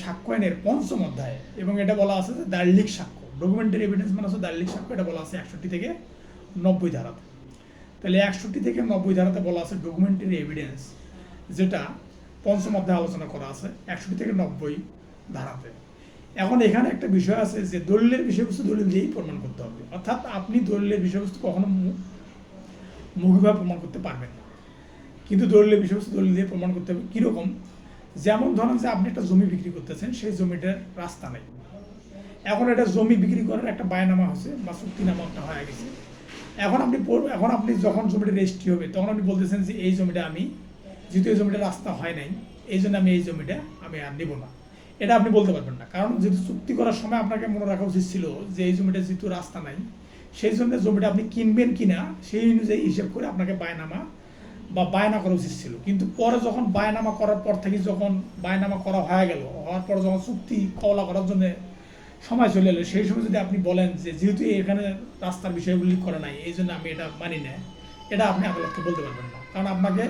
সাক্ষ্য আইনের 5ম অধ্যায়ে, এবং এটা বলা আছে যে দালিলিক সাক্ষ্য। ডকুমেন্টারি এভিডেন্স মানে হচ্ছে দালিলিক সাক্ষ্য, এটা বলা আছে 61 থেকে 90 ধারাতে। তাহলে 61 থেকে 90 ধারাতে বলা আছে ডকুমেন্টারি এভিডেন্স, যেটা 5ম অধ্যায়ে আলোচনা করা আছে 61 থেকে 90 ধারাতে। এখন এখানে একটা বিষয় আছে যে দলিলের বিষয়বস্তু দলিল দিয়েই প্রমাণ করতে হবে, অর্থাৎ আপনি দলিলের বিষয়বস্তু কখনো মৌখিকভাবে প্রমাণ করতে পারবেন না, কিন্তু দলিলের বিষয়বস্তু দলিল দিয়ে প্রমাণ করতে হবে। কীরকম? যেমন ধরেন যে আপনি একটা জমি বিক্রি করতেছেন, সেই জমিটার রাস্তা নেই, এখন এটা জমি বিক্রি করার একটা বায়নামা হচ্ছে বা চুক্তিনামা একটা হয়ে গেছে। এখন আপনি যখন জমিটা রেজিস্ট্রি হবে, তখন আপনি বলতেছেন যে এই জমিটা আমি, যেহেতু এই জমিটা রাস্তা হয় নাই, এই জন্য আমি এই জমিটা আর নেব না, এটা আপনি বলতে পারবেন না। কারণ যেহেতু চুক্তি করার সময় আপনাকে মনে রাখা উচিত ছিল যে এই জমিটা যেহেতু রাস্তা নাই, সেই জন্য জমিটা আপনি কিনবেন কিনা সেই অনুযায়ী হিসেব করে আপনাকে বায়না করা উচিত ছিল। কিন্তু পরে যখন বায়নামা করার পর থেকে, যখন বায়নামা করা হয়ে গেল, হওয়ার পর যখন চুক্তি কওলা করার জন্য সময় চলে এলো, সেই সময় যদি আপনি বলেন যে যেহেতু এখানে রাস্তার বিষয় উল্লেখ করা নাই, এই জন্য আমি এটা মানি না, এটা আপনি আদালতকে বলতে পারবেন না। কারণ আপনাকে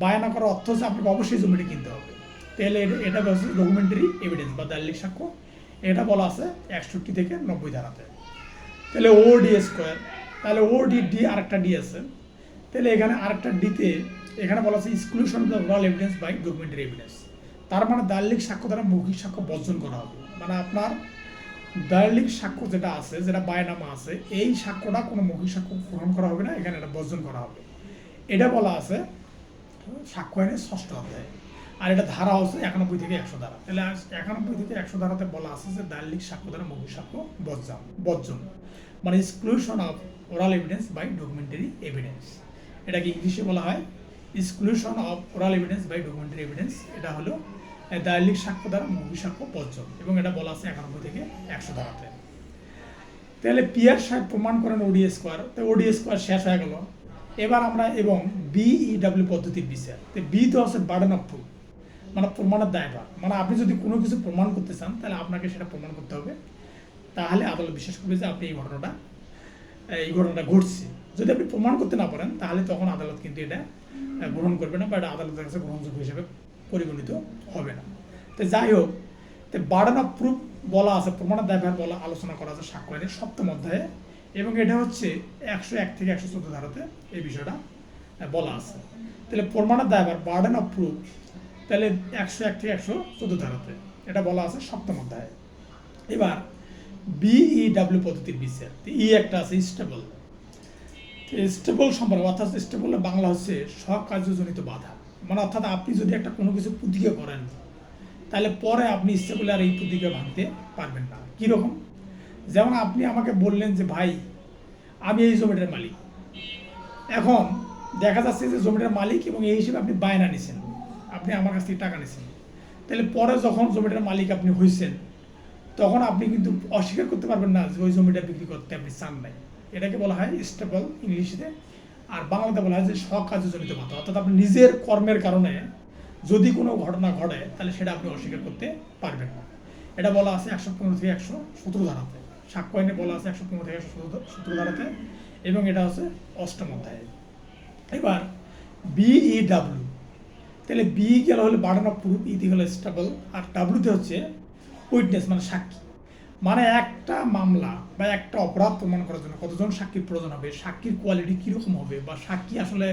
বায়না করার অর্থ হচ্ছে আপনাকে অবশ্যই জমিটি কিনতে হবে। তাহলে এটা হচ্ছে ডকুমেন্টারি এভিডেন্স বা দালিলিক সাক্ষ্য, এটা বলা আছে 61 থেকে 90 ধারাতে। তাহলে ওডি স্কোয়ার, তাহলে ওডি আরেকটা ডি আছে, তাহলে এখানে আরেকটা ডিতে এখানে বলা আছে exclusion of the oral evidence by documentary evidence. তার মানে দালিলিক সাক্ষ্য দ্বারা মৌখিক সাক্ষ্য বর্জন করা হবে। মানে আপনার দালিলিক সাক্ষ্য যেটা আছে, যেটা বায়নামা আছে, এই সাক্ষ্যটা কোনো মৌখিক সাক্ষ্য গ্রহণ করা হবে না, এখানে এটা বর্জন করা হবে। এটা বলা আছে সাক্ষ্য আইনের 6ষ্ঠ অধ্যায়ে। আর এটা ধারা হচ্ছে 91 থেকে 100 ধারা। তাহলে 91 থেকে 100 ধারাতে বলা আছে যে দালিলিক সাক্ষ্য দ্বারা মৌখিক সাক্ষ্য বর্জন, মানে exclusion of oral evidence by documentary evidence. এটাকে ইংলিশে বলা হয় exclusion of oral evidence by documentary evidence. এটা হলো দালিলিক সাক্ষ্য দ্বারা মৌখিক সাক্ষ্য বর্জন, এবং এটা বলা আছে 91 থেকে 100 ধারাতে। তাহলে পিয়ার সাহেব প্রমাণ করেন ওডি স্কোয়ার, তো ওডি স্কোয়ার শেষ হয়ে গেল। এবার আমরা এবং বিইডব্লিউ পদ্ধতির বিচার। তো বি তো আছে বার্ডেন অফ প্রুফ, মানে প্রমাণের দায়ভার। মানে আপনি যদি কোনো কিছু প্রমাণ করতে চান তাহলে আপনাকে সেটা প্রমাণ করতে হবে, তাহলে আদালত বিশ্বাস করবে যে আপনি এই ঘটনাটা ঘটছে। যদি আপনি প্রমাণ করতে না পারেন তাহলে তখন আদালত কিন্তু এটা গ্রহণ করবে না, বা এটা আদালতের কাছে গ্রহণযোগ্য হিসেবে পরিগণিত হবে না। তো যাই হোক, তো বার্ডেন অফ প্রুফ বলা আছে, প্রমাণের দায়ভার বলা আলোচনা করা আছে সাক্ষ্য আইনের 7ম অধ্যায়ে, এবং এটা হচ্ছে 101 থেকে 114 ধারাতে এই বিষয়টা বলা আছে। তাহলে প্রমাণের দায়ভার বার্ডেন অফ প্রুফ, তাহলে 101 থেকে 114 ধারাতে এটা বলা আছে 7ম অধ্যায়ে। এবার বিইডব্লিউ পদ্ধতির বিচার। ই একটা আছে স্টেবল। স্টেবল সম্পর্কে, অর্থাৎ স্টেবলের বাংলা হচ্ছে স্বকার্যজনিত বাধা। মানে অর্থাৎ আপনি যদি একটা কোনো কিছু প্রতিজ্ঞা করেন তাহলে পরে আপনি স্টেবল আর এই প্রতিজ্ঞা ভাঙতে পারবেন না। কীরকম? যেমন আপনি আমাকে বললেন যে ভাই আমি এই জমিটার মালিক, এখন দেখা যাচ্ছে যে জমিটার মালিক এবং এই হিসেবে আপনি বায়না নিছেন, আপনি আমার কাছ থেকে টাকা নিছেন। তাহলে পরে যখন জমিটার মালিক আপনি হয়েছেন তখন আপনি কিন্তু অস্বীকার করতে পারবেন না যে ওই জমিটা বিক্রি করতে আপনি চান নাই। এটাকে বলা হয় স্টেবল ইংলিশে, আর বাংলাতে বলা হয় যে স্বকার্যজনিত বাধা। অর্থাৎ আপনি নিজের কর্মের কারণে যদি কোনো ঘটনা ঘটে তাহলে সেটা আপনি অস্বীকার করতে পারবেন না। এটা বলা আছে 115 থেকে 117 ধারাতে। সাক্ষ্য আইনে বলা আছে 115 থেকে 117 ধারাতে, এবং এটা হচ্ছে 8ম অধ্যায়ে। এবার বিইডব্লিউ, তাহলে বি গেল হলে বার্ডেন অফ প্রুফ, ইতি হলো স্টেবল, আর ডাব্লিউতে হচ্ছে উইটনেস মানে সাক্ষী। মানে একটা মামলা বা একটা অপরাধ প্রমাণ করার জন্য কতজন সাক্ষীর প্রয়োজন হবে, সাক্ষীর কোয়ালিটি কীরকম হবে, বা সাক্ষী আসলে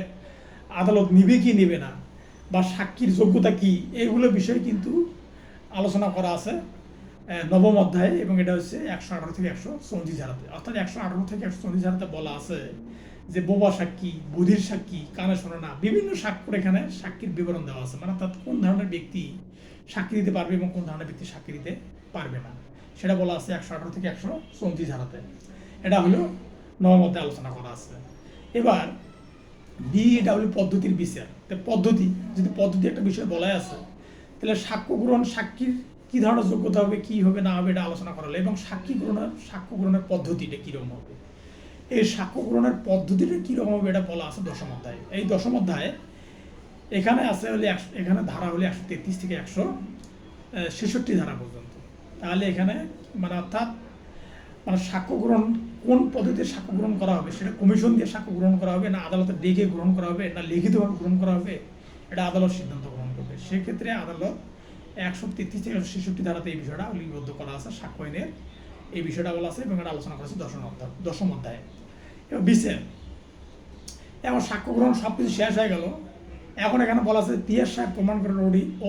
আদালত নিবে কি নেবে না, বা সাক্ষীর যোগ্যতা কি, এইগুলো বিষয়ে কিন্তু আলোচনা করা আছে 9ম অধ্যায়ে, এবং এটা হচ্ছে 118 থেকে 134 ধারাতে। অর্থাৎ 118 থেকে 134 ধারাতে বলা আছে যে বোবা সাক্ষী, বুধির সাক্ষী, কানে শোনে না, বিভিন্ন সাক্ষ্যের এখানে সাক্ষীর বিবরণ দেওয়া আছে। মানে অর্থাৎ কোন ধরনের ব্যক্তি সাক্ষী দিতে পারবে এবং কোন ধরনের ব্যক্তি সাক্ষী দিতে পারবে না, সেটা বলা আছে 118 থেকে 134 ধারাতে। এটা হলো 9ম অধ্যায়ে আলোচনা করা আছে। এবার বিইডব্লিউ পদ্ধতির বিচার। পদ্ধতি, যদি পদ্ধতি একটা বিষয় বলাই আছে তাহলে সাক্ষ্য গ্রহণ, সাক্ষীর কী ধরনের যোগ্যতা হবে, কী হবে না হবে, এটা আলোচনা করা হলো। এবং সাক্ষ্য গ্রহণের পদ্ধতিটা কীরকম হবে, এই সাক্ষ্য গ্রহণের পদ্ধতিটা কীরকম হবে এটা বলা আছে 10ম অধ্যায়ে। এই 10ম অধ্যায়ে এখানে আছে হলে এখানে ধারা হলে 133 থেকে 166 ধারা পর্যন্ত। তাহলে এখানে মানে অর্থাৎ মানে সাক্ষ্য গ্রহণ কোন পদ্ধতিতে সাক্ষ্য গ্রহণ করা হবে, সেটা কমিশন দিয়ে সাক্ষ্য গ্রহণ করা হবে, না আদালতে ডেকে গ্রহণ করা হবে, না লিখিতভাবে গ্রহণ করা হবে, এটা আদালত সিদ্ধান্ত গ্রহণ করবে। সেক্ষেত্রে আদালত 133 থেকে 166 ধারাতে এই বিষয়টা লিপিবদ্ধ করা আছে, সাক্ষ্য আইনের এই বিষয়টা বলা আছে, এবং এটা আলোচনা করা আছে 10ম অধ্যায়ে। এবার বিচার। এখন সাক্ষ্য গ্রহণ সব কিছু শেষ হয়ে গেল। এখন এখানে বলা আছে পিয়ার সাহেব প্রমাণ করেন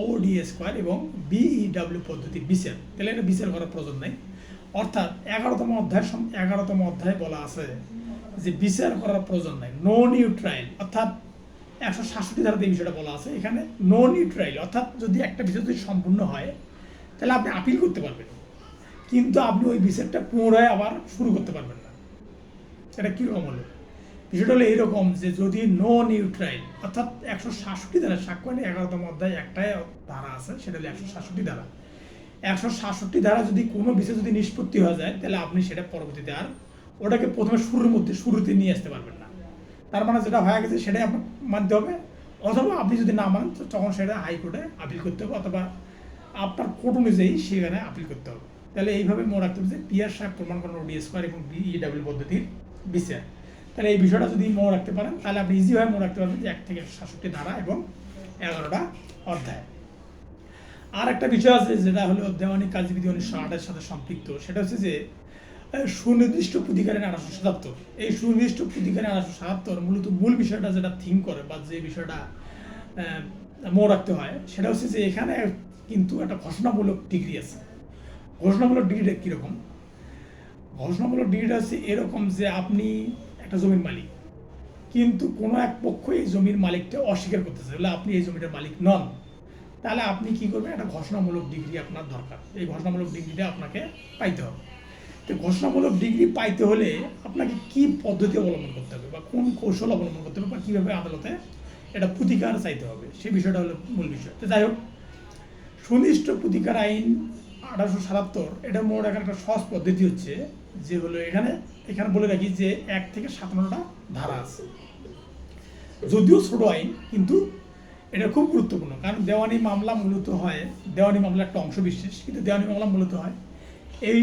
ওডি স্কোয়ার এবং বিইডব্লিউ পদ্ধতির বিচার। তাহলে এটা বিচার করার প্রয়োজন নেই। অর্থাৎ 11তম অধ্যায়ে বলা আছে যে বিচার করার প্রয়োজন নাই, নো নিউ ট্রায়াল। অর্থাৎ 167 ধারাতে এই বিষয়টা বলা আছে। এখানে নো নিউ ট্রায়াল, অর্থাৎ যদি একটা বিচার যদি সম্পূর্ণ হয় তাহলে আপনি আপিল করতে পারবেন, কিন্তু আপনি ওই বিচারটা পুনরায় আবার শুরু করতে পারবেন না। এটা কীরকম হলো? বিষয়টা হলো এইরকম যে যদি নো নিউ ট্রায়াল, অর্থাৎ 167 ধারা, সাক্ষ্য আইনে 11তম অধ্যায় একটাই ধারা আছে, সেটা হলো 167 ধারা। 167 ধারা যদি কোনো বিষয় যদি নিষ্পত্তি হয়ে যায় তাহলে আপনি সেটা পরবর্তীতে আর ওটাকে প্রথমে শুরুতে নিয়ে আসতে পারবেন না। তার মানে যেটা হয়ে গেছে সেটাই আপনার মানতে হবে, অথবা আপনি যদি না মানেন তখন সেটা হাইকোর্টে আপিল করতে হবে, অথবা আপনার কোর্ট অনুযায়ী সেখানে আপিল করতে হবে। তাহলে এইভাবে মনে রাখতে হবে যে পিয়ার সাহেব প্রমাণ করেন ওডি স্কোয়ার এবং বিইডব্লিউ পদ্ধতির বিচার। তাহলে এই বিষয়টা যদি মনে রাখতে পারেন তাহলে আপনি ইজিভাবে মনে রাখতে পারবেন যে 1 থেকে 67 ধারা এবং 11টা অধ্যায়। আর একটা বিষয় আছে যেটা হলো দেওয়ানি কাজবিধি 1908 সাথে সম্পৃক্ত, সেটা হচ্ছে যে সুনির্দিষ্ট প্রতিকারের 1877। এই সুনির্দিষ্ট প্রতিকারের 1877 মূলত মূল বিষয়টা যেটা থিঙ্ক করে বা যে বিষয়টা মনে রাখতে হয় সেটা হচ্ছে যে এখানে কিন্তু একটা ঘোষণামূলক ডিগ্রি আছে। ঘোষণামূলক ডিগ্রিটা কীরকম? ঘোষণামূলক ডিগ্রিটা হচ্ছে এরকম যে আপনি একটা জমির মালিক, কিন্তু কোনো এক পক্ষ এই জমির মালিকটা অস্বীকার করতেছে, বলে আপনি এই জমিটার মালিক নন। তাহলে আপনি কি করবেন? একটা ঘোষণামূলক ডিগ্রি আপনার দরকার। এই ঘোষণামূলক ডিগ্রিটা আপনাকে পাইতে হবে। তো ঘোষণামূলক ডিগ্রি পাইতে হলে আপনাকে কি পদ্ধতি অবলম্বন করতে হবে বা কোন কৌশল অবলম্বন করতে হবে বা কীভাবে আদালতে এটা প্রতিকার চাইতে হবে, সেই বিষয়টা হলো মূল বিষয়। তো যাই হোক, সুনির্দিষ্ট প্রতিকার আইন 1877 এটা মনে রাখার একটা সহজ পদ্ধতি হচ্ছে যে হলো এখানে বলে রাখি যে 1 থেকে 57টা ধারা আছে। যদিও ছোট আইন, কিন্তু এটা খুব গুরুত্বপূর্ণ, কারণ দেওয়ানি মামলা মূলত হয়, দেওয়ানি মামলা একটা অংশ বিশেষ, কিন্তু দেওয়ানি মামলা মূলত হয় এই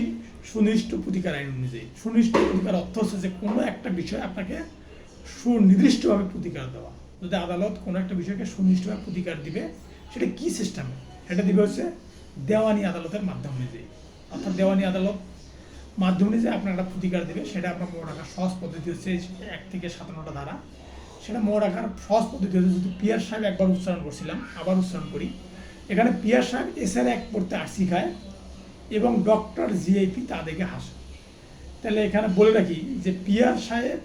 সুনির্দিষ্ট প্রতিকার আইন অনুযায়ী। সুনির্দিষ্ট প্রতিকার অর্থ হচ্ছে যে কোনো একটা বিষয় আপনাকে সুনির্দিষ্টভাবে প্রতিকার দেওয়া। যদি আদালত কোনো একটা বিষয়কে সুনির্দিষ্টভাবে প্রতিকার দিবে, সেটা কি সিস্টেমে? সেটা দিবে হচ্ছে দেওয়ানি আদালতের মাধ্যম অনুযায়ী। অর্থাৎ দেওয়ানি আদালত মাধ্যম অনুযায়ী আপনার একটা প্রতিকার দেবে। সেটা আপনার মনে রাখার সহজ পদ্ধতি হচ্ছে 1 থেকে 57টা ধারা। সেটা মনে রাখার সহজ পদ্ধতি হচ্ছে, যদি পিয়ার সাহেব একবার উচ্চারণ করছিলাম, আবার উচ্চারণ করি। এখানে পিয়ার সাহেব এসআর অ্যাক্ট পড়তে আরসি খায় এবং ডক্টর জিআইপি তা দেখে হাসে। তাহলে এখানে বলে রাখি যে পিয়ার সাহেব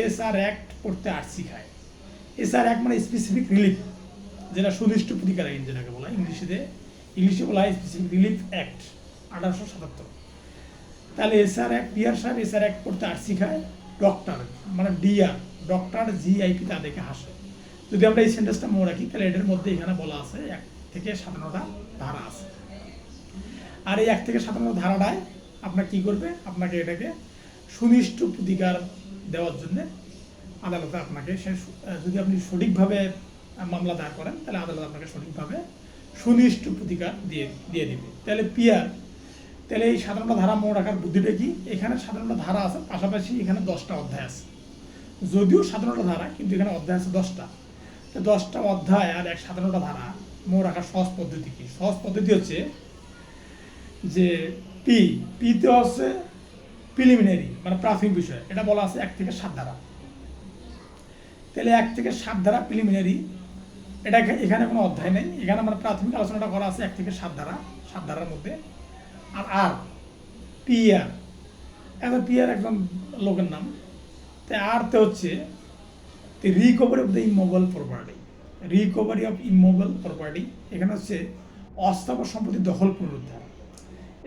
এসআর অ্যাক্ট পড়তে আরসি খায়। এসআর অ্যাক্ট মানে স্পেসিফিক রিলিফ, যেটা সুনির্দিষ্ট প্রতিকার আইন যেটাকে বলা হয়, ইংলিশে বলা হয় স্পেসিফিক রিলিফ অ্যাক্ট 1877। তাহলে এসআর অ্যাক্ট, পিয়ার সাহেব এসআর অ্যাক্ট পড়তে আরসি খায়, ডক্টর মানে ডিআর ডক্টর জিআইপি তা দেখে হাসে। যদি আমরা এই সেন্টেন্সটা মনে রাখি তাহলে এটার মধ্যে এখানে বলা আছে 1 থেকে 57টা ধারা আছে। আর এই 1 থেকে 57 ধারাটায় আপনার কি করবে? আপনাকে এটাকে সুনির্দিষ্ট প্রতিকার দেওয়ার জন্য আদালতে আপনাকে যদি আপনি সঠিকভাবে মামলা দায়ের করেন তাহলে আদালত আপনাকে সঠিকভাবে সুনির্দিষ্ট প্রতিকার দিয়ে দিবে। তাহলে তাহলে এই 57টা ধারা মনে রাখার বুদ্ধিটা কি? এখানে 57টা ধারা আছে, পাশাপাশি এখানে 10টা অধ্যায় আছে। যদিও 57টা ধারা, কিন্তু এখানে অধ্যায় আছে 10টা। তো 10টা অধ্যায় আর 57টা ধারা মনে রাখার সহজ পদ্ধতি কি? সহজ পদ্ধতি হচ্ছে যে পিতে হচ্ছে প্রিলিমিনারি মানে প্রাথমিক বিষয়, এটা বলা আছে 1 থেকে 7 ধারা। তাহলে 1 থেকে 7 ধারা প্রিলিমিনারি, এটা এখানে কোনো অধ্যায় নেই, এখানে মানে প্রাথমিক আলোচনাটা করা আছে 1 থেকে 7 ধারা, 7 ধারার মধ্যে। আর পিআর, এখন পিআর একজন লোকের নাম। তাই আরতে হচ্ছে recovery of the immovable property, recovery of immovable property, এখানে হচ্ছে অস্থাবর সম্পত্তি দখল পুনরুদ্ধার,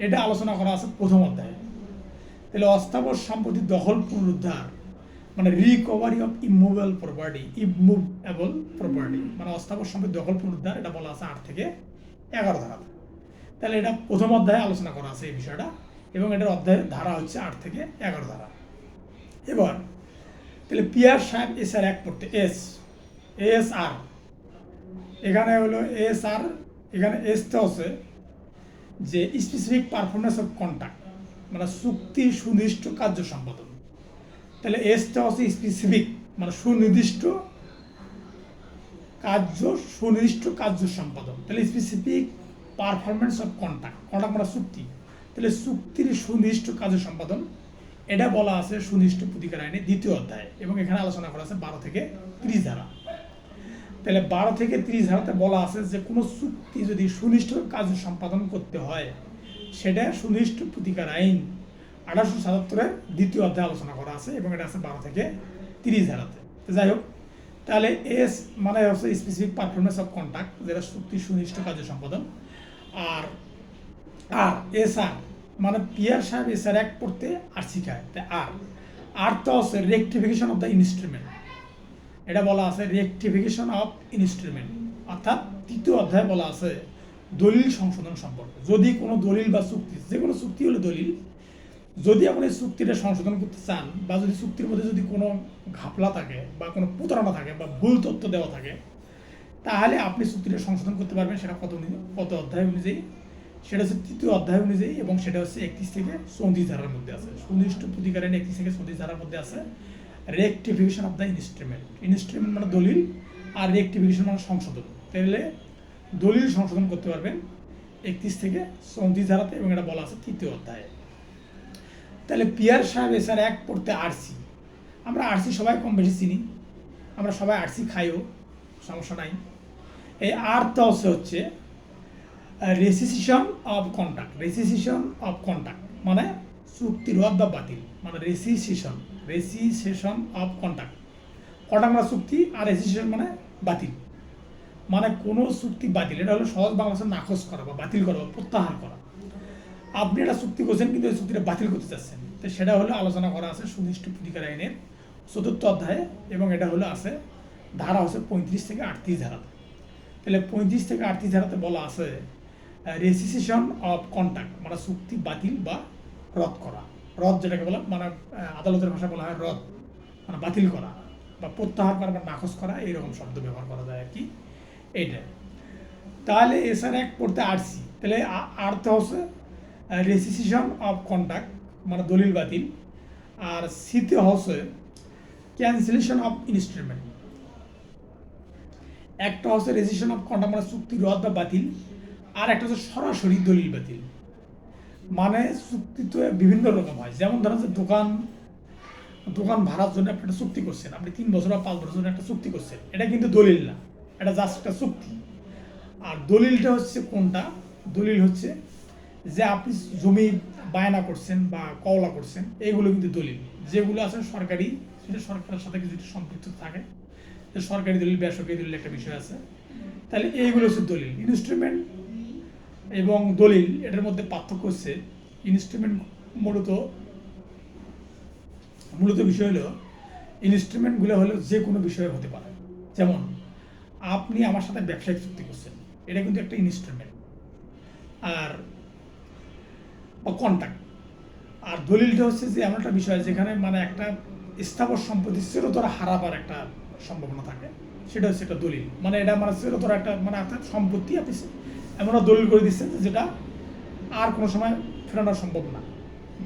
এটা আলোচনা করা আছে প্রথম অধ্যায়ে। তাহলে অস্থাবর সম্পত্তি দখল পুনরুদ্ধার মানে রিকভারি অফ ইমুভেবল প্রপার্টি, মানে অস্থাবর সম্পত্তি দখল পুনরুদ্ধার, এটা বলা আছে 8 থেকে 11 ধারা। তাহলে এটা প্রথম অধ্যায়ে আলোচনা করা আছে এই বিষয়টা, এবং এটার অধ্যায়ের ধারা হচ্ছে 8 থেকে 11 ধারা। এবার তাহলে পিয়ার সাহেব এসআর অ্যাক্ট পড়তে এএসআর, এখানে হলো এএসআর, এখানে এসতে হচ্ছে যে স্পেসিফিক পারফরমেন্স অফ কন্ট্রাক্ট মানে চুক্তি সুনির্দিষ্ট কার্য সম্পাদন। তাহলে এসটা হচ্ছে স্পেসিফিক মানে সুনির্দিষ্ট কার্য সম্পাদন। তাহলে স্পেসিফিক পারফরমেন্স অফ কন্ট্রাক্ট মানে চুক্তি, তাহলে চুক্তির সুনির্দিষ্ট কার্য সম্পাদন, এটা বলা আছে সুনির্দিষ্ট প্রতিকার আইনে 2য় অধ্যায়, এবং এখানে আলোচনা করা আছে 12 থেকে 30 ধারা। তাহলে 12 থেকে 30 ধারাতে বলা আছে যে কোনো চুক্তি যদি সুনির্দিষ্ট কার্য সম্পাদন করতে হয়, সেটা সুনির্দিষ্ট প্রতিকার আইন 1877-এর 2য় অধ্যায়ে আলোচনা করা আছে, এবং এটা আছে 12 থেকে 30 ধারাতে। তো যাই হোক, তাহলে এস মানে হচ্ছে স্পেসিফিক পারফরমেন্স অফ কন্ট্রাক্ট, যেটা চুক্তি সুনির্দিষ্ট কার্য সম্পাদন। আর এসআর মানে পিয়ার সাহেব এসআর অ্যাক্ট পড়তে আরসি খায়। তাই আর তো আছে রেকটিফিকেশন অফ দ্য ইনস্ট্রুমেন্ট, এটা বলা আছে রেকটিফিকেশন অফ ইনস্ট্রুমেন্ট, অর্থাৎ 3য় অধ্যায়ে বলা আছে দলিল সংশোধন সম্পর্কে। যদি কোনো দলিল বা চুক্তি, যে কোনো চুক্তি হলে দলিল, যদি আপনি চুক্তিটা সংশোধন করতে চান বা যদি চুক্তির মধ্যে যদি কোনো ঘাপলা থাকে বা কোনো প্রতারণা থাকে বা ভুল তথ্য দেওয়া থাকে, তাহলে আপনি চুক্তিটা সংশোধন করতে পারবেন। সেটা কত অধ্যায় অনুযায়ী? সেটা হচ্ছে 3য় অধ্যায় অনুযায়ী, এবং সেটা হচ্ছে 31 থেকে 34 ধারার মধ্যে আছে। সুনির্দিষ্ট প্রতিকার আইন 31 থেকে 34 ধারার মধ্যে আছে। Rectification of the instrument. Instrument মানে দলিল, আর রেকটিফিকেশন মানে সংশোধন। তাহলে দলিল সংশোধন করতে পারবেন 31 থেকে 34 ধারাতে, এবং এটা বলা আছে 3য় অধ্যায়ে। তাহলে পিয়ার সাহেব এসআর অ্যাক্ট পড়তে আরসি, আমরা আরসি সবাই কম বেশি চিনি, আমরা সবাই আরসি খাইও, সমস্যা নাই। এই আর্থ হচ্ছে রেসিসিশন অফ কন্ট্রাক্ট। রেসিসিশন অফ কন্ট্রাক্ট মানে চুক্তি রদ বা বাতিল, মানে রেসিসিশন অফ কন্ট্রাক্ট। কন্ট্রাক্ট মানে চুক্তি, আর রেসিসিশন মানে বাতিল, মানে কোনো চুক্তি বাতিল। এটা হলো সহজ বাংলাদেশে নাকচ করা বা বাতিল করা বা প্রত্যাহার করা। আপনি একটা চুক্তি করছেন কিন্তু ওই চুক্তিটা বাতিল করতে চাচ্ছেন, তো সেটা হলো আলোচনা করা আছে সুনির্দিষ্ট প্রতিকার আইনের 4th অধ্যায়ে, এবং এটা হলো আছে ধারা হচ্ছে 35 থেকে 38 ধারাতে। তাহলে 35 থেকে 38 ধারাতে বলা আছে রেসিসিশন অফ কন্ট্রাক্ট মানে চুক্তি বাতিল বা রদ করা। রদ যেটাকে বলা মানে আদালতের ভাষায় বলা হয় রদ, মানে বাতিল করা বা প্রত্যাহার করা বা নাকচ করা, এইরকম শব্দ ব্যবহার করা যায় আর কি এইটা। তাহলে এসআর অ্যাক্ট পড়তে আরসি, তাহলে আর্থ হচ্ছে রেসিসিশন অফ কন্ট্রাক্ট মানে দলিল বাতিল, আর সিতে হচ্ছে ক্যান্সেলেশন অফ ইনস্ট্রুমেন্ট। একটা হচ্ছে রেজিস্ট্রেশন অফ কন্ট্রাক্ট মানে চুক্তি রদ বা বাতিল, আর একটা হচ্ছে সরাসরি দলিল বাতিল। মানে চুক্তি তো বিভিন্ন রকম হয়, যেমন ধরেন যে দোকান ভাড়ার জন্য আপনি একটা চুক্তি করছেন, আপনি 3 বছর বা 5 বছরের জন্য একটা চুক্তি করছেন, এটা কিন্তু দলিল না, এটা জাস্ট একটা চুক্তি। আর দলিলটা হচ্ছে কোনটা? দলিল হচ্ছে যে আপনি জমি বায়না করছেন বা কওলা করছেন, এইগুলো কিন্তু দলিল। যেগুলো আছে সরকারি, সেটা সরকারের সাথে কিছু সম্পৃক্ত থাকে, সরকারি দলিল বেসরকারি দলিল একটা বিষয় আছে। তাহলে এইগুলো হচ্ছে দলিল। ইনস্ট্রুমেন্ট এবং দলিল এটার মধ্যে পার্থক্য হচ্ছে ইনস্ট্রুমেন্ট মূলত বিষয় হলো ইনস্ট্রুমেন্টগুলো হলো যে কোনো বিষয়ে হতে পারে। যেমন আপনি আমার সাথে ব্যবসায়িক চুক্তি করছেন, এটা কিন্তু একটা ইনস্ট্রুমেন্ট আর কন্ট্রাক্ট। আর দলিলটা হচ্ছে যে এমন একটা বিষয় যেখানে মানে একটা স্থাবর সম্পত্তি চিরতরে হারাবার একটা সম্ভাবনা থাকে, সেটা হচ্ছে একটা দলিল। মানে এটা মানে চিরতরে একটা মানে অর্থাৎ সম্পত্তি আপনি এমন দলিল করে দিচ্ছেন যেটা আর কোনো সময় ফেরানো সম্ভব না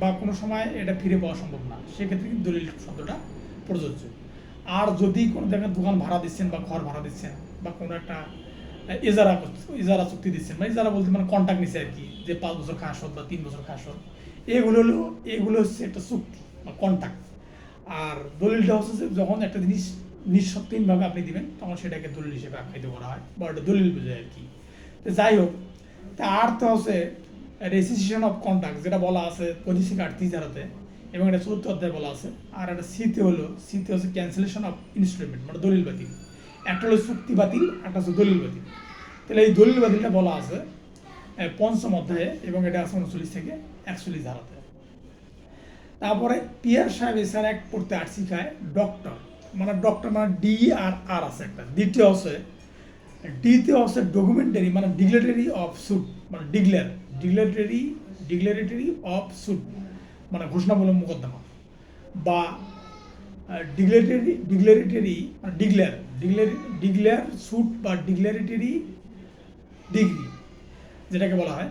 বা কোনো সময় এটা ফিরে পাওয়া সম্ভব না, সেক্ষেত্রে কিন্তু দলিল শব্দটা প্রযোজ্য। আর যদি কোনো জায়গায় দোকান ভাড়া দিচ্ছেন বা ঘর ভাড়া দিচ্ছেন বা কোনো একটা ইজারা চুক্তি দিচ্ছেন, মানে ইজারা বলতে মানে কন্ট্রাক্ট নিচ্ছে আর কি, যে 5 বছর খাসত বা 3 বছর খাসত, এগুলো হচ্ছে একটা চুক্তি বা কন্ট্রাক্ট। আর দলিলটা হচ্ছে যে যখন একটা জিনিস নিঃশর্তহীনভাবে আপনি দিবেন, তখন সেটাকে দলিল হিসেবে আখ্যায়িত করা হয় বা ওটা দলিল বোঝায় আর কি। তো যাই হোক, তা আর্থ হচ্ছে রেজিস্ট্রেশন অফ কন্ট্রাক্ট, যেটা বলা আছে 25 থেকে 38 ধারাতে, এবং এটা 4th অধ্যায়ে বলা আছে। আর একটা সিতে হচ্ছে ক্যান্সেলেশন অফ ইনস্ট্রুমেন্ট মানে দলিল বাতিল। একটা হলো চুক্তি বাতিল, একটা হচ্ছে দলিল বাতিল। তাহলে এই দলিল বাতিলটা বলা আছে 5ম অধ্যায়ে, এবং এটা আছে 39 থেকে 41 ধারাতে। তারপরে পিয়ার সাহেব এসআর অ্যাক্ট পড়তে আরসি খায় ডক্টর মানে ডি আর আর আছে একটা। ডিতে হচ্ছে ডকুমেন্টারি মানে ডিক্লারেটরি অফ সুট মানে ডিক্লারেটরি অফ সুট মানে ঘোষণামূলক মোকদ্দমা, বা ডিক্লেয়ার সুট বা ডিক্লারেটরি ডিগ্রি যেটাকে বলা হয়।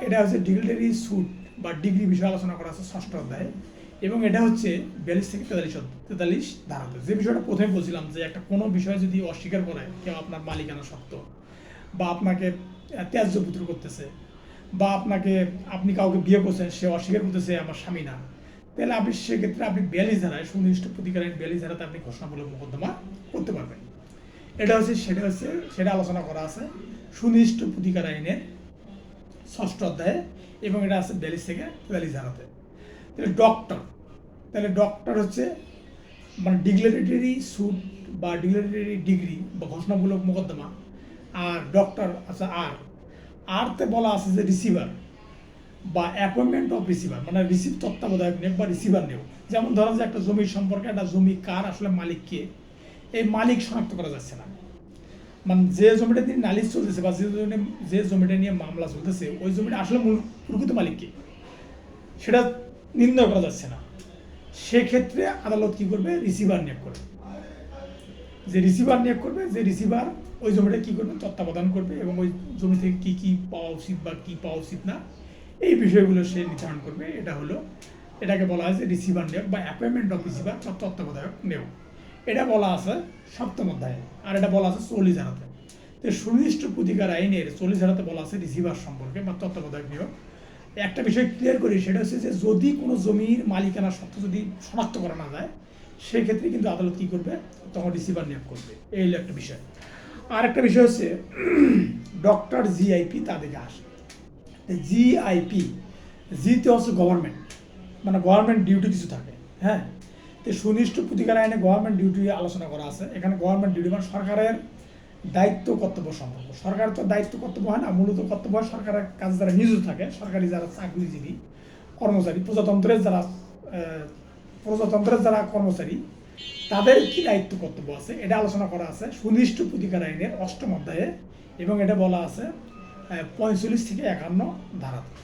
এটা হচ্ছে ডিক্লারেটরি সুট বা ডিগ্রি বিষয়ে আলোচনা করা আছে 6ষ্ঠ অধ্যায়ে, এবং এটা হচ্ছে 42 থেকে 43 ধারাতে। যে বিষয়টা প্রথমে বলছিলাম যে একটা কোনো বিষয় যদি অস্বীকার করে কেউ আপনার মালিকানা সত্ত্ব, বা আপনাকে ত্যায্য পুত্র করতেছে, বা আপনি কাউকে বিয়ে করছেন, সে অস্বীকার করতেছে আমার স্বামী না, তাহলে আপনি সেক্ষেত্রে 42 ধারায় সুনির্দিষ্ট প্রতিকার আইন 42 ধারাতে আপনি ঘোষণামূলক মোকদ্দমা করতে পারবেন। সেটা আলোচনা করা আছে সুনির্দিষ্ট প্রতিকার আইনের 6ষ্ঠ অধ্যায়ে, এবং এটা আছে 42 থেকে 43 ধারাতে। তাহলে ডক্টর হচ্ছে মানে ডিক্লারেটরি সুট বা ডিক্লারেটরি ডিগ্রি বা ঘোষণামূলক মোকদ্দমা। আর ডক্টর আচ্ছা আরতে বলা আছে যে রিসিভার বা অ্যাপয়েন্টমেন্ট অফ রিসিভার মানে রিসিভ তত্ত্বাবধায়ক নিয়োগ বা রিসিভার নিয়োগ। যেমন ধরা যায় একটা জমির সম্পর্কে, একটা জমি কার আসলে মালিক কে, এই মালিক শনাক্ত করা যাচ্ছে না। মানে যে জমিটা নিয়ে নালিশ চলতেছে বা যে জমিটা নিয়ে মামলা চলতেছে, ওই জমিটা আসলে মূল প্রকৃত মালিক কে সেটা নির্ণয় করা যাচ্ছে না। সেক্ষেত্রে আদালত কি করবে? রিসিভার নিয়োগ করবে। যে রিসিভার ওই জমিটা কি করবে? তত্ত্বাবধান করবে, এবং ওই জমি থেকে কি পাওয়া উচিত বা কি পাওয়া উচিত না, এই বিষয়গুলো সে নির্ধারণ করবে। এটা হলো এটাকে বলা হয় যে রিসিভার নিয়োগ বা অ্যাপয়েন্টমেন্ট অফ রিসিভার বা তত্ত্বাবধায়ক নিয়োগ। এটা বলা আছে 7ম অধ্যায়ে, আর এটা বলা আছে 40 ধারাতে। তো সুনির্দিষ্ট প্রতিকার আইনের 40 ধারাতে বলা আছে রিসিভার সম্পর্কে বা তত্ত্বাবধায়ক নিয়োগ। একটা বিষয় ক্লিয়ার করি, সেটা হচ্ছে যে যদি কোনো জমির মালিকানা সত্ত্ব যদি শনাক্ত করা না যায়, সেক্ষেত্রে কিন্তু আদালত কী করবে, তখন রিসিভার নিয়োগ করবে। এই হলো একটা বিষয়। আর একটা বিষয় হচ্ছে ডক্টর জিআইপি তাদেরকে আসে। জিআইপি, জিতে হচ্ছে গভর্নমেন্ট, মানে গভর্নমেন্ট ডিউটি কিছু থাকে, হ্যাঁ। তো সুনির্দিষ্ট প্রতিকার আইনে গভর্নমেন্ট ডিউটি আলোচনা করা আছে। এখানে গভর্নমেন্ট ডিউটি মানে সরকারের দায়িত্ব কর্তব্য সম্পর্ক। সরকার তো দায়িত্ব কর্তব্য হয় না, মূলত কর্তব্য হয় সরকারের কাজে যারা নিয়োজিত থাকে, সরকারি যারা চাকরিজীবী কর্মচারী, প্রজাতন্ত্রের যারা কর্মচারী, তাদের কি দায়িত্ব কর্তব্য আছে এটা আলোচনা করা আছে সুনির্দিষ্ট প্রতিকার আইনের 8ম অধ্যায়ে, এবং এটা বলা আছে 45 থেকে 51 ধারাতে